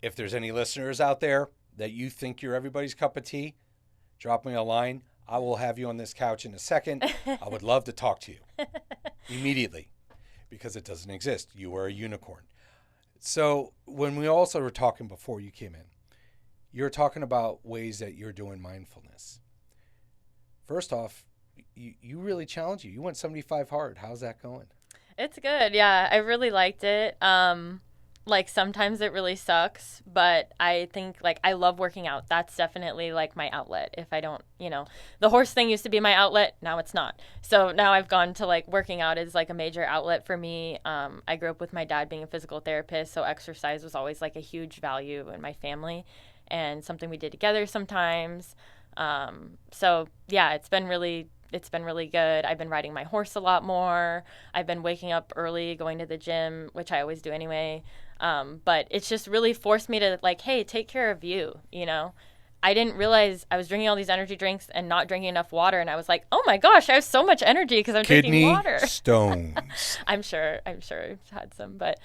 If there's any listeners out there that you think you're everybody's cup of tea, drop me a line. I will have you on this couch in a second. I would love to talk to you immediately, because it doesn't exist. You are a unicorn. So when we also were talking before you came in, you're talking about ways that you're doing mindfulness. First off, you really challenge you. You went 75 hard. How's that going? It's good. Yeah, I really liked it. Like, sometimes it really sucks, but I think, like, I love working out. That's definitely like my outlet. If I don't, the horse thing used to be my outlet. Now it's not. So now I've gone to, like, working out is like a major outlet for me. I grew up with my dad being a physical therapist, so exercise was always like a huge value in my family and something we did together sometimes. So yeah, it's been really good. I've been riding my horse a lot more. I've been waking up early, going to the gym, which I always do anyway. But it's just really forced me to, like, hey, take care of you, I didn't realize I was drinking all these energy drinks and not drinking enough water. And I was like, oh my gosh, I have so much energy because I'm drinking water. Kidney stones. I'm sure I've had some, but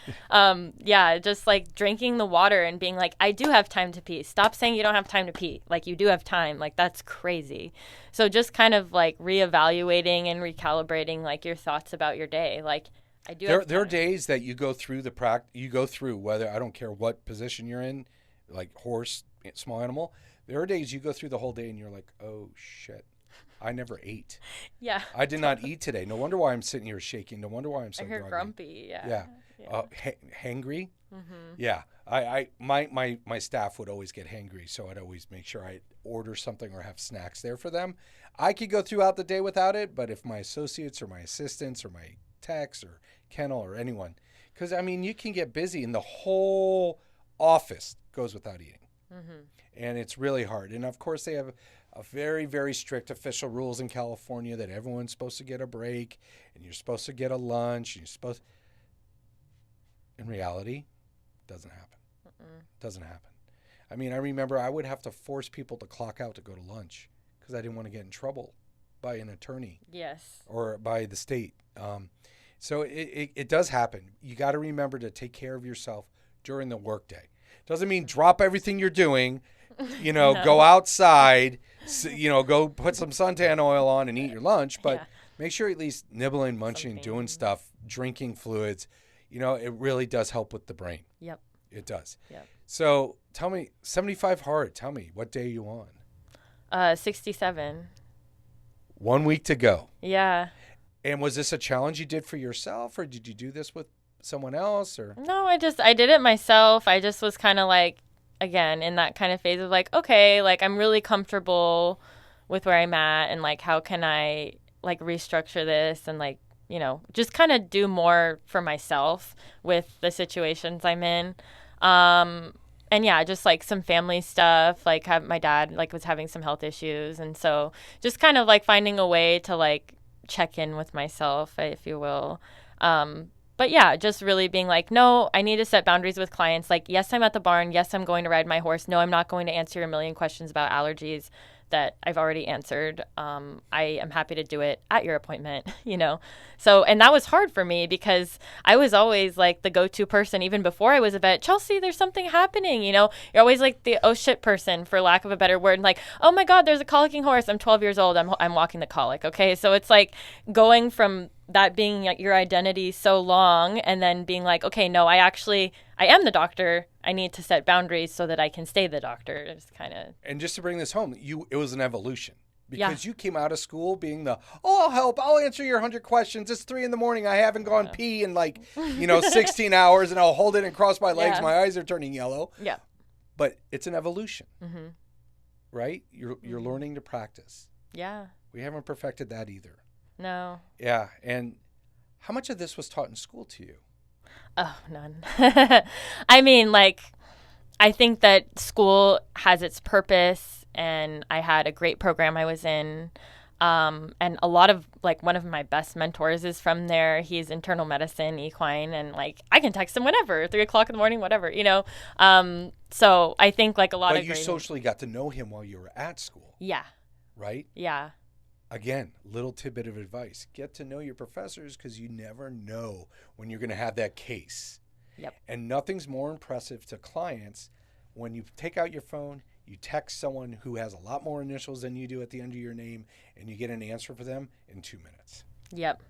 yeah, just like drinking the water and being like, I do have time to pee. Stop saying you don't have time to pee. Like, you do have time. Like, that's crazy. So just kind of like reevaluating and recalibrating like your thoughts about your day. Like, I do. There are days that you go through whether, I don't care what position you're in, like horse, small animal. There are days you go through the whole day and you're like, oh shit, I never ate. Yeah. I did not eat today. No wonder why I'm sitting here shaking. No wonder why I'm so grumpy. Yeah. Hangry. Mm-hmm. Yeah. My staff would always get hangry, so I'd always make sure I order something or have snacks there for them. I could go throughout the day without it, but if my associates or my assistants or my techs or kennel or anyone, because I mean, you can get busy and the whole office goes without eating. Mm-hmm. And it's really hard. And of course, they have a very, very strict official rules in California that everyone's supposed to get a break and you're supposed to get a lunch. And in reality, it doesn't happen. It doesn't happen. I mean, I remember I would have to force people to clock out to go to lunch because I didn't want to get in trouble by an attorney. Yes. Or by the state. So it does happen. You got to remember to take care of yourself during the workday. Doesn't mean drop everything you're doing, no. Go outside, go put some suntan oil on and eat your lunch, but make sure at least nibbling, munching, doing stuff, drinking fluids, it really does help with the brain. Yep. It does. Yep. So tell me, 75 hard, tell me, what day are you on? 67. 1 week to go. Yeah. And was this a challenge you did for yourself, or did you do this with someone else? Or no, I did it myself. I just was kind of like, again, in that kind of phase of like, okay, like I'm really comfortable with where I'm at, and like how can I like restructure this and like, just kind of do more for myself with the situations I'm in. And yeah, just like some family stuff, like my dad like was having some health issues, and so just kind of like finding a way to like check in with myself, if you will. But yeah, just really being like, no, I need to set boundaries with clients. Like, yes, I'm at the barn. Yes, I'm going to ride my horse. No, I'm not going to answer a million questions about allergies that I've already answered. I am happy to do it at your appointment, So, and that was hard for me because I was always like the go-to person even before I was a vet. Chelsey, there's something happening, You're always like the oh shit person, for lack of a better word. And like, oh my God, there's a colicking horse. I'm 12 years old. I'm walking the colic. Okay. So it's like going from that being your identity so long and then being like, okay, no, I am the doctor. I need to set boundaries so that I can stay the doctor. It's kind of. And just to bring this home, it was an evolution because you came out of school being I'll help. I'll answer your 100 questions. It's 3 a.m. I haven't gone pee in 16 hours, and I'll hold it and cross my legs. My eyes are turning yellow. Yeah. But it's an evolution, mm-hmm. right? You're learning to practice. Yeah. We haven't perfected that either. No. Yeah. And how much of this was taught in school to you? Oh, none. I mean, like, I think that school has its purpose, and I had a great program I was in. And a lot of, like, one of my best mentors is from there. He's internal medicine, equine, and, like, I can text him whenever, 3 o'clock in the morning, whatever, So I think, like, a lot of But you socially got to know him while you were at school. Yeah. Right? Yeah. Again, little tidbit of advice. Get to know your professors because you never know when you're going to have that case. Yep. And nothing's more impressive to clients when you take out your phone, you text someone who has a lot more initials than you do at the end of your name, and you get an answer for them in 2 minutes. Yep.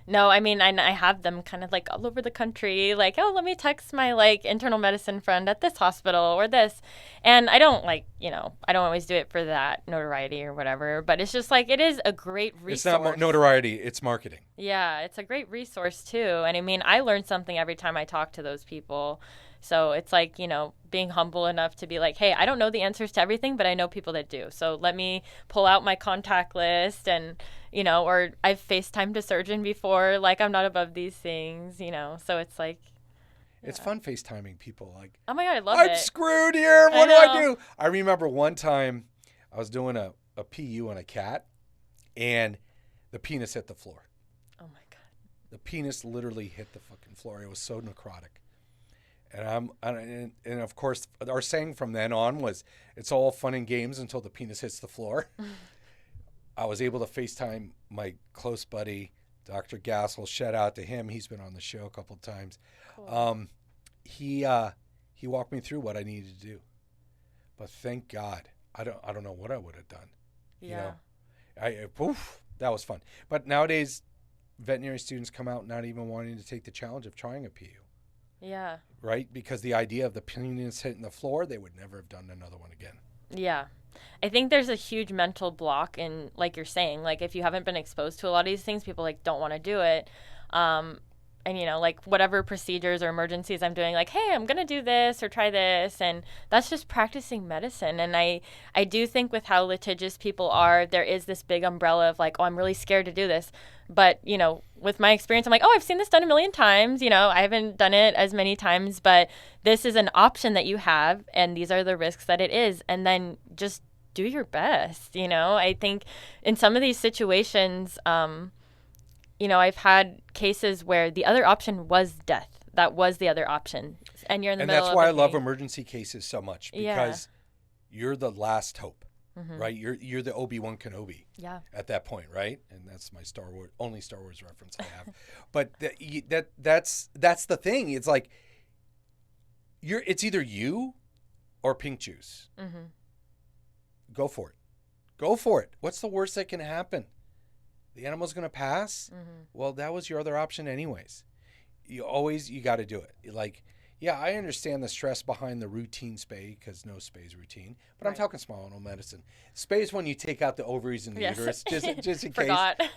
No, I mean, I have them kind of like all over the country, like, oh, let me text my like internal medicine friend at this hospital or this. And I don't I don't always do it for that notoriety or whatever, but it's just like, it is a great resource. It's not notoriety, it's marketing. Yeah, it's a great resource too. And I mean, I learn something every time I talk to those people. So it's like, being humble enough to be like, hey, I don't know the answers to everything, but I know people that do. So let me pull out my contact list and, or I've FaceTimed a surgeon before. Like, I'm not above these things, So it's like. It's fun FaceTiming people. Like, oh my God, I love it. I'm screwed here. What do I do? I remember one time I was doing a PU on a cat and the penis hit the floor. Oh my God. The penis literally hit the fucking floor. It was so necrotic. And of course, our saying from then on was, "It's all fun and games until the penis hits the floor." I was able to FaceTime my close buddy, Dr. Gassel. Shout out to him. He's been on the show a couple of times. Cool. He walked me through what I needed to do. But thank God, I don't know what I would have done. Yeah. That was fun. But nowadays, veterinary students come out not even wanting to take the challenge of trying a PU. Yeah. Right? Because the idea of the penis hitting the floor, they would never have done another one again. Yeah. I think there's a huge mental block in, like you're saying, like if you haven't been exposed to a lot of these things, people like don't want to do it. And, like whatever procedures or emergencies I'm doing, like, hey, I'm going to do this or try this. And that's just practicing medicine. And I do think with how litigious people are, there is this big umbrella of like, oh, I'm really scared to do this. But, with my experience, I'm like, oh, I've seen this done a million times. I haven't done it as many times, but this is an option that you have. And these are the risks that it is. And then just do your best. I think in some of these situations, I've had cases where the other option was death. That was the other option. And you're in the middle of it. And that's why I love emergency cases so much, because you're the last hope, right? You're the Obi-Wan Kenobi at that point, right? And that's my only Star Wars reference I have. But that's the thing. It's like it's either you or pink juice. Mm-hmm. Go for it. Go for it. What's the worst that can happen? The animal's going to pass? Mm-hmm. Well, that was your other option anyways. You got to do it. Like, yeah, I understand the stress behind the routine spay, because no spay is routine. But right. I'm talking small animal medicine. Spay is when you take out the ovaries and the uterus, just in Forgot. case.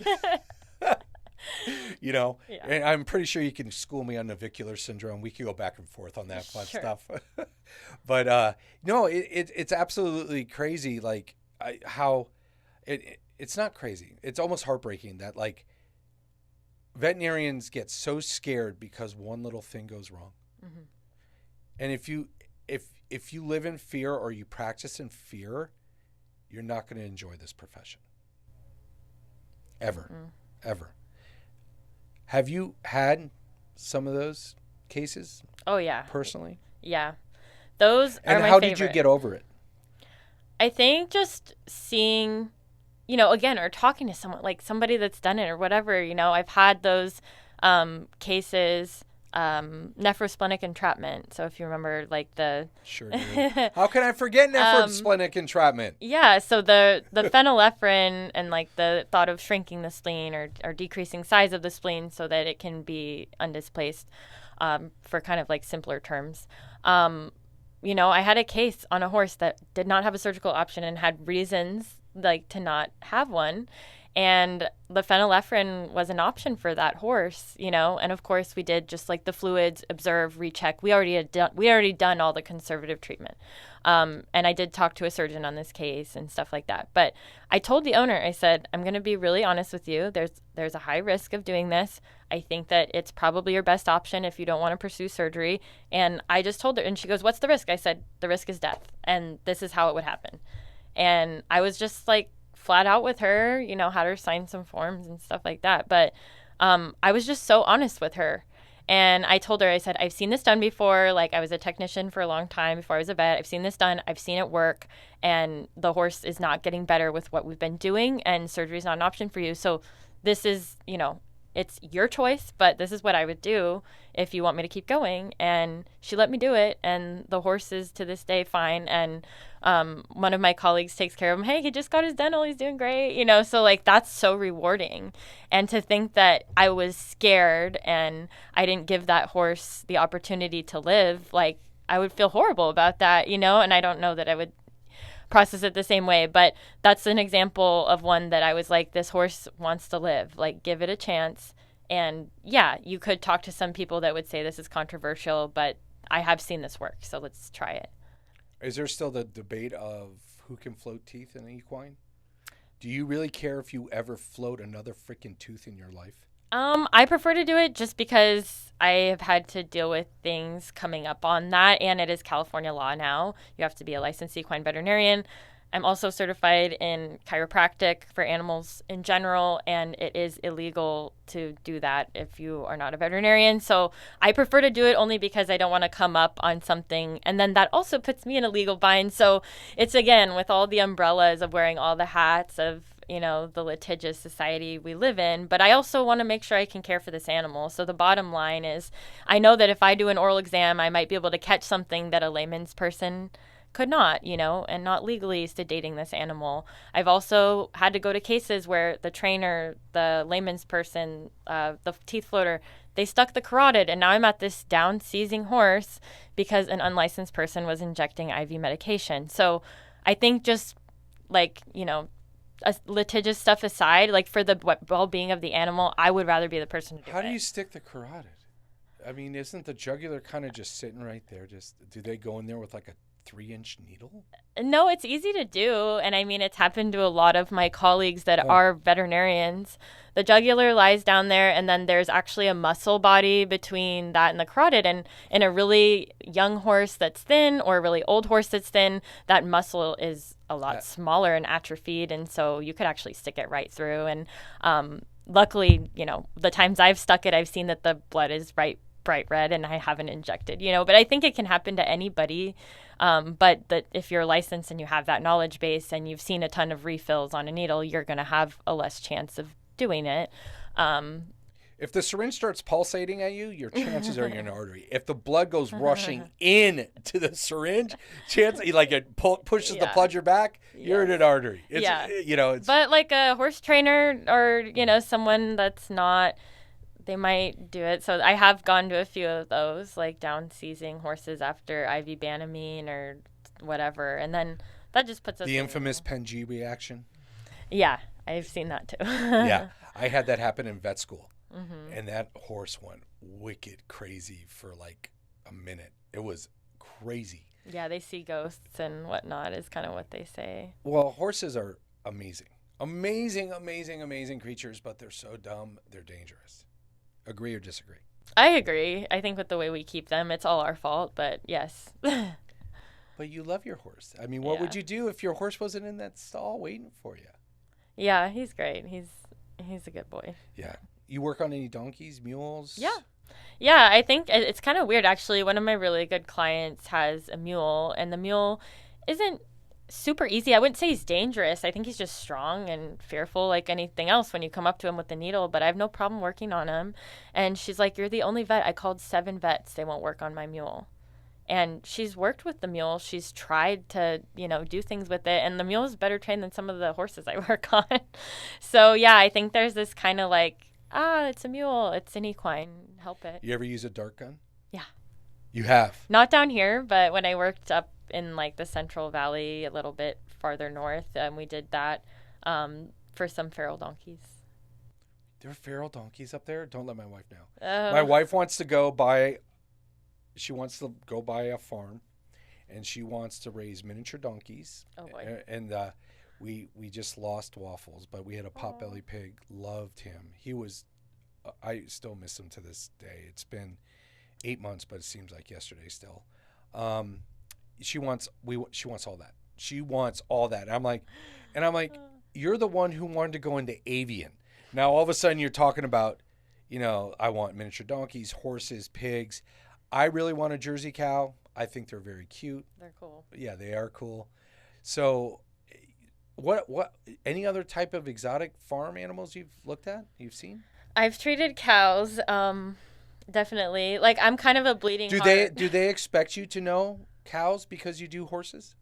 And I'm pretty sure you can school me on navicular syndrome. We can go back and forth on that fun stuff. But no, it's absolutely crazy. Like how it's not crazy. It's almost heartbreaking that like veterinarians get so scared because one little thing goes wrong. Mm-hmm. And if you live in fear or you practice in fear, you're not going to enjoy this profession. Ever. Ever. Have you had some of those cases? Oh, yeah. Personally? Yeah. Those are my favorite. And how did you get over it? I think just seeing, again, or talking to someone, like somebody that's done it or whatever, I've had those cases, nephrosplenic entrapment. So if you remember, like Sure do. How can I forget nephrosplenic entrapment? Yeah, so the phenylephrine and like the thought of shrinking the spleen or decreasing size of the spleen so that it can be undisplaced, for kind of like simpler terms. I had a case on a horse that did not have a surgical option and had reasons like to not have one. And the phenylephrine was an option for that horse, and of course we did just like the fluids, observe, recheck. We already done all the conservative treatment. And I did talk to a surgeon on this case and stuff like that. But I told the owner, I said, I'm going to be really honest with you. There's a high risk of doing this. I think that it's probably your best option if you don't want to pursue surgery. And I just told her, and she goes, what's the risk? I said, the risk is death. And this is how it would happen. And I was just like, flat out with her, had her sign some forms and stuff like that. But I was just so honest with her. And I told her, I said, I've seen this done before. Like I was a technician for a long time before I was a vet. I've seen this done. I've seen it work. And the horse is not getting better with what we've been doing. And surgery is not an option for you. So this is, it's your choice, but this is what I would do if you want me to keep going. And she let me do it. And the horse is to this day fine. And one of my colleagues takes care of him. Hey, he just got his dental. He's doing great. So like that's so rewarding. And to think that I was scared and I didn't give that horse the opportunity to live, like I would feel horrible about that, and I don't know that I would process it the same way. But that's an example of one that I was like, this horse wants to live, like give it a chance. And yeah, you could talk to some people that would say this is controversial, but I have seen this work, so let's try it. Is there still the debate of who can float teeth in an equine? Do you really care if you ever float another freaking tooth in your life? I prefer to do it just because I have had to deal with things coming up on that, and it is California law now. You have to be a licensed equine veterinarian. I'm also certified in chiropractic for animals in general, and it is illegal to do that if you are not a veterinarian. So I prefer to do it only because I don't want to come up on something, and then that also puts me in a legal bind. So it's, again, with all the umbrellas of wearing all the hats of, the litigious society we live in, but I also want to make sure I can care for this animal. So the bottom line is I know that if I do an oral exam, I might be able to catch something that a layman's person could not, and not legally sedating this animal. I've also had to go to cases where the trainer, the layman's person, the teeth floater, they stuck the carotid, and now I'm at this down seizing horse because an unlicensed person was injecting IV medication. So I think just litigious stuff aside, for the well-being of the animal, I would rather be the person to do it. How do you stick the carotid? I mean, isn't the jugular kind of just sitting right there? Do they go in there with like a 3-inch needle? No, it's easy to do. And I mean, it's happened to a lot of my colleagues that are veterinarians. The jugular lies down there, and then there's actually a muscle body between that and the carotid. And in a really young horse that's thin or a really old horse that's thin, that muscle is a lot smaller and atrophied. And so you could actually stick it right through. And luckily, the times I've stuck it, I've seen that the blood is bright red and I haven't injected, but I think it can happen to anybody. But that if you're licensed and you have that knowledge base and you've seen a ton of refills on a needle, you're going to have a less chance of doing it. If the syringe starts pulsating at you, your chances are you're in an artery. If the blood goes rushing in to the syringe, it pushes the plunger back, you're in an artery. It's, But like a horse trainer or, someone that's not, they might do it. So I have gone to a few of those, like down seizing horses after IV Banamine or whatever. And then that just puts us the infamous Pen-G reaction. Yeah, I've seen that too. Yeah, I had that happen in vet school. Mm-hmm. And that horse went wicked crazy for like a minute. It was crazy. Yeah, they see ghosts and whatnot is kind of what they say. Well, horses are amazing. Amazing creatures, but they're so dumb, they're dangerous. Agree or disagree? I agree. I think with the way we keep them, it's all our fault, but yes. But you love your horse. I mean, what would you do if your horse wasn't in that stall waiting for you? Yeah, he's great. He's a good boy. Yeah. You work on any donkeys, mules? Yeah, I think it's kind of weird, actually. One of my really good clients has a mule, and the mule isn't super easy. I wouldn't say he's dangerous. I think he's just strong and fearful like anything else when you come up to him with the needle, but I have no problem working on him. And she's like, "You're the only vet." I called 7 vets. They won't work on my mule. And she's worked with the mule. She's tried to, do things with it. And the mule is better trained than some of the horses I work on. So, yeah, I think there's this kind of like, it's a mule. It's an equine. Help it. You ever use a dart gun? Yeah. You have? Not down here, but when I worked up in like the Central Valley, a little bit farther north, we did that for some feral donkeys. There are feral donkeys up there? Don't let my wife know. My wife wants to go buy a farm, and she wants to raise miniature donkeys. Oh boy. And we just lost Waffles, but we had a potbelly pig. Loved him. He was, I still miss him to this day. It's been 8 months, but it seems like yesterday still. She wants all that. She wants all that. And I'm like, you're the one who wanted to go into avian. Now all of a sudden you're talking about, I want miniature donkeys, horses, pigs. I really want a Jersey cow. I think they're very cute. They're cool. Yeah, they are cool. So what any other type of exotic farm animals you've looked at, you've seen? I've treated cows, definitely. Like, I'm kind of a bleeding heart. Do they expect you to know cows because you do horses?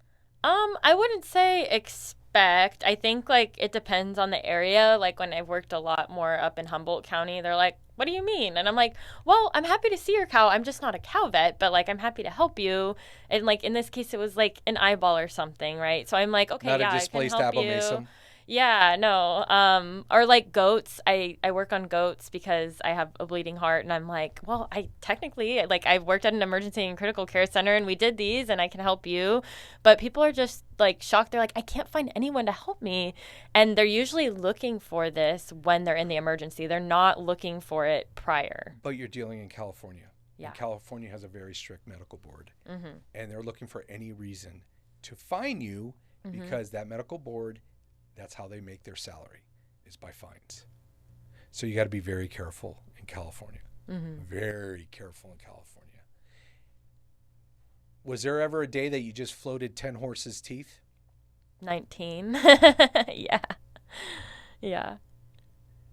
I wouldn't say expect. I think, like, it depends on the area. Like, when I've worked a lot more up in Humboldt County, they're like, "What do you mean?" And I'm like, "Well, I'm happy to see your cow. I'm just not a cow vet, but, like, I'm happy to help you." And, like, in this case, it was, like, an eyeball or something, right? So I'm like, okay, not yeah, a displaced I can help abomasum. you. Yeah, no. Or like goats. I work on goats because I have a bleeding heart, and I'm like, well, I technically, like, I've worked at an emergency and critical care center, and we did these, and I can help you. But people are just like shocked. They're like, I can't find anyone to help me. And they're usually looking for this when they're in the emergency. They're not looking for it prior. But you're dealing in California. Yeah. And California has a very strict medical board. Mm-hmm. And they're looking for any reason to fine you because that medical board, that's how they make their salary, is by fines. So you got to be very careful in California. Very careful in California. Was there ever a day that you just floated 10 horses' teeth? 19. Yeah. Yeah.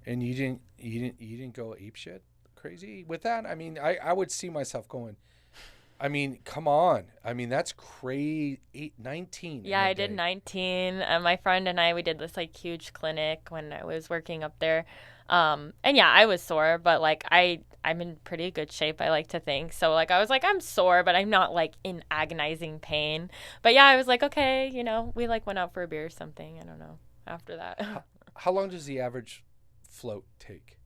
And you didn't go apeshit crazy with that? I mean, I would see myself going, I mean, come on. I mean, that's crazy. 19. Yeah, I did 19. My friend and I, we did this like huge clinic when I was working up there. And yeah, I was sore, but like I'm in pretty good shape, I like to think. So like I was like, I'm sore, but I'm not like in agonizing pain. But yeah, I was like, okay, you know, we like went out for a beer or something. I don't know. After that. How long does the average float take?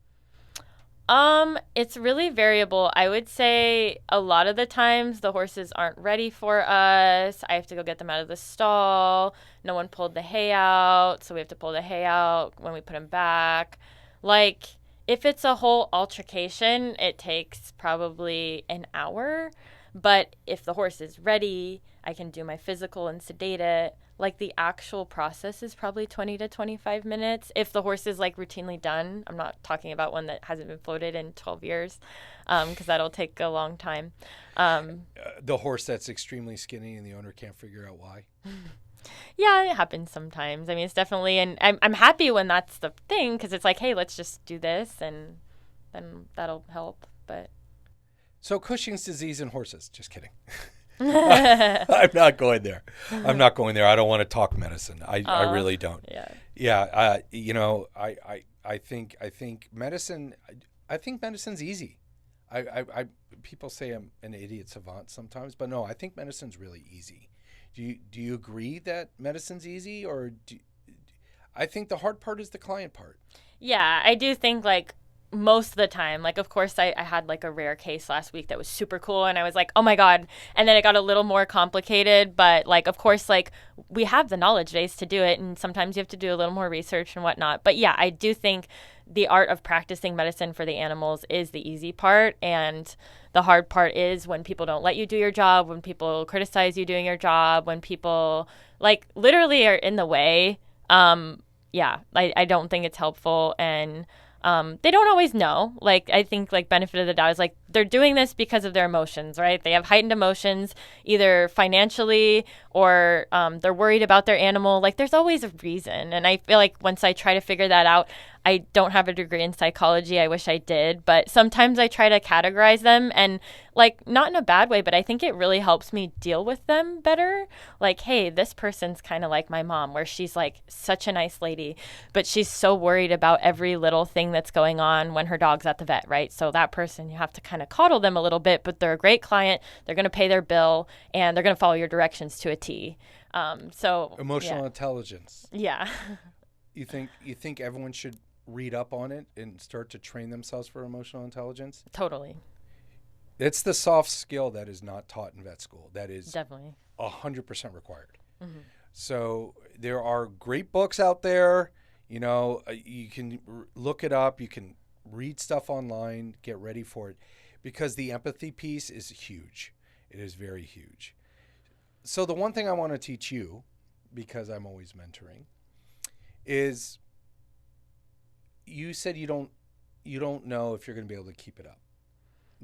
It's really variable. I would say a lot of the times the horses aren't ready for us. I have to go get them out of the stall. No one pulled the hay out, so we have to pull the hay out when we put them back. Like, if it's a whole altercation, it takes probably an hour. But if the horse is ready, I can do my physical and sedate it. Like, the actual process is probably 20 to 25 minutes. If the horse is, like, routinely done, I'm not talking about one that hasn't been floated in 12 years, because that'll take a long time. The horse that's extremely skinny and the owner can't figure out why? Yeah, it happens sometimes. I mean, it's definitely, and I'm happy when that's the thing, because it's like, hey, let's just do this, and then that'll help. But so Cushing's disease in horses. Just kidding. I'm not going there. I don't want to talk medicine. I really don't. Yeah. Yeah. You know, I think medicine. I think medicine's easy. People say I'm an idiot savant sometimes, but no, I think medicine's really easy. Do you agree that medicine's easy, or I think the hard part is the client part. Yeah, I do think like most of the time, like of course I had like a rare case last week that was super cool and I was like, oh my God. And then it got a little more complicated, but like of course like we have the knowledge base to do it and sometimes you have to do a little more research and whatnot. But yeah, I do think the art of practicing medicine for the animals is the easy part, and the hard part is when people don't let you do your job, when people criticize you doing your job, when people like literally are in the way. Yeah, I don't think it's helpful, and they don't always know. Like, I think, like, benefit of the doubt is, like, they're doing this because of their emotions, right? They have heightened emotions, either financially or they're worried about their animal. Like, there's always a reason. And I feel like once I try to figure that out, I don't have a degree in psychology. I wish I did. But sometimes I try to categorize them and, like, not in a bad way, but I think it really helps me deal with them better. Like, hey, this person's kind of like my mom, where she's, like, such a nice lady, but she's so worried about every little thing that's going on when her dog's at the vet, right? So that person, you have to kind of coddle them a little bit, but they're a great client. They're going to pay their bill, and they're going to follow your directions to a T. So emotional intelligence. Yeah. You think everyone should read up on it and start to train themselves for emotional intelligence? Totally. It's the soft skill that is not taught in vet school. That is definitely 100% required. Mm-hmm. So there are great books out there. You know, you can look it up. You can read stuff online. Get ready for it, because the empathy piece is huge. It is very huge. So the one thing I want to teach you, because I'm always mentoring, is you said you don't know if you're going to be able to keep it up.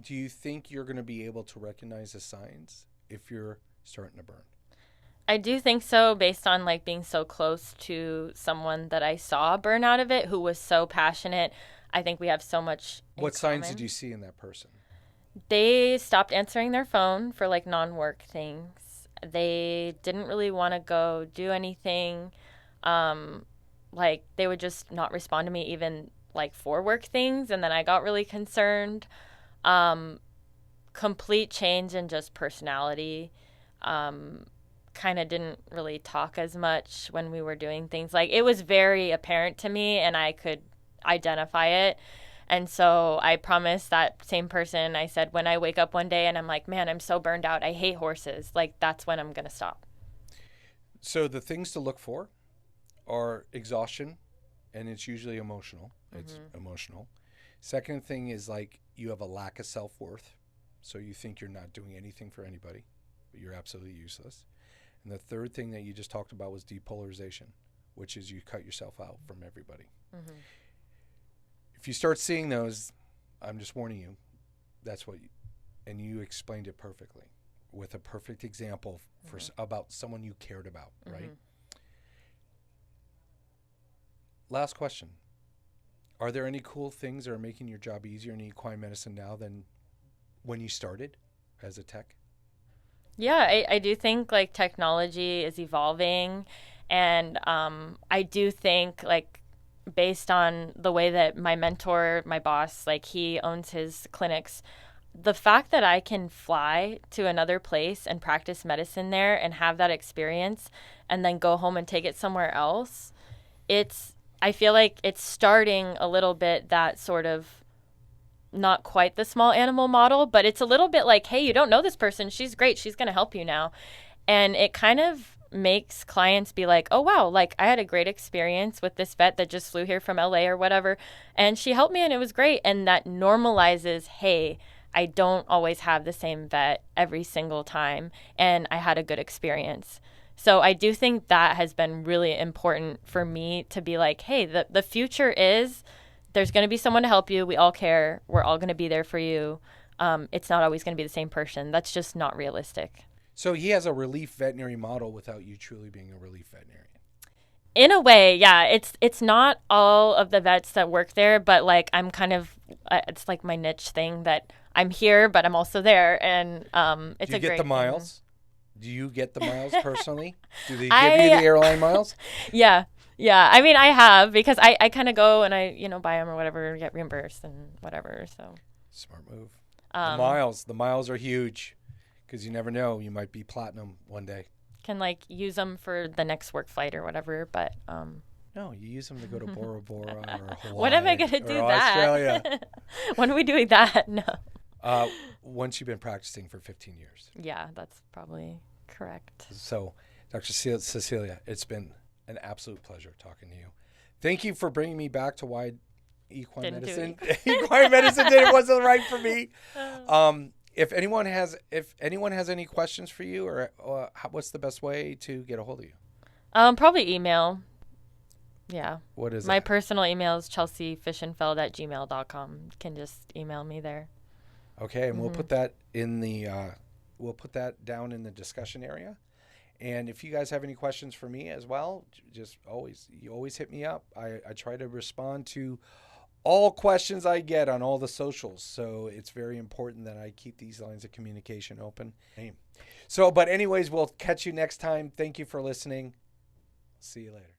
Do you think you're going to be able to recognize the signs if you're starting to burn? I do think so, based on like being so close to someone that I saw burn out of it, who was so passionate. I think we have so much in What signs common. did you see in that person? They stopped answering their phone for like non-work things. They didn't really want to go do anything. Like they would just not respond to me even like for work things. And then I got really concerned. Complete change in just personality. Kind of didn't really talk as much when we were doing things. Like it was very apparent to me and I could identify it. And so I promised that same person, I said, when I wake up one day and I'm like, man, I'm so burned out, I hate horses, like that's when I'm going to stop. So the things to look for are exhaustion, and it's usually emotional. It's emotional. Second thing is like you have a lack of self-worth. So you think you're not doing anything for anybody, but you're absolutely useless. And the third thing that you just talked about was depolarization, which is you cut yourself out from everybody. Mm-hmm. If you start seeing those, I'm just warning you, that's what and you explained it perfectly with a perfect example for about someone you cared about, right? Last question. Are there any cool things that are making your job easier in equine medicine now than when you started as a tech? Yeah, I do think like technology is evolving, and I do think like based on the way that my mentor, my boss, like he owns his clinics, the fact that I can fly to another place and practice medicine there and have that experience and then go home and take it somewhere else, I feel like it's starting a little bit that sort of not quite the small animal model, but it's a little bit like, hey, you don't know this person. She's great. She's going to help you now. And it kind of makes clients be like, oh, wow, like I had a great experience with this vet that just flew here from LA or whatever. And she helped me and it was great. And that normalizes, hey, I don't always have the same vet every single time. And I had a good experience. So I do think that has been really important for me to be like, hey, the future is there's going to be someone to help you. We all care. We're all going to be there for you. It's not always going to be the same person. That's just not realistic. So he has a relief veterinary model without you truly being a relief veterinarian. In a way, yeah. It's not all of the vets that work there, but like I'm kind of it's like my niche thing that I'm here, but I'm also there, and it's a great. Do you get the miles? Thing. Do you get the miles personally? Do they give you the airline miles? Yeah. Yeah, I mean, I have because I kind of go and I, buy them or whatever, get reimbursed and whatever. So smart move. The miles are huge because you never know. You might be platinum one day. Can like use them for the next work flight or whatever, but no, you use them to go to Bora Bora or Hawaii. When am I gonna do that? Australia. When are we doing that? No. Once you've been practicing for 15 years. Yeah, that's probably correct. So, Dr. Cecilia, it's been an absolute pleasure talking to you. Thank you for bringing me back to why equine medicine wasn't right for me. If anyone has any questions for you, or what's the best way to get a hold of you? Probably email. Yeah. What is my that? personal email is chelseifishenfeld@gmail.com. You can just email me there. Okay, and we'll put that in the down in the discussion area. And if you guys have any questions for me as well, you always hit me up. I try to respond to all questions I get on all the socials. So it's very important that I keep these lines of communication open. So, but anyways, we'll catch you next time. Thank you for listening. See you later.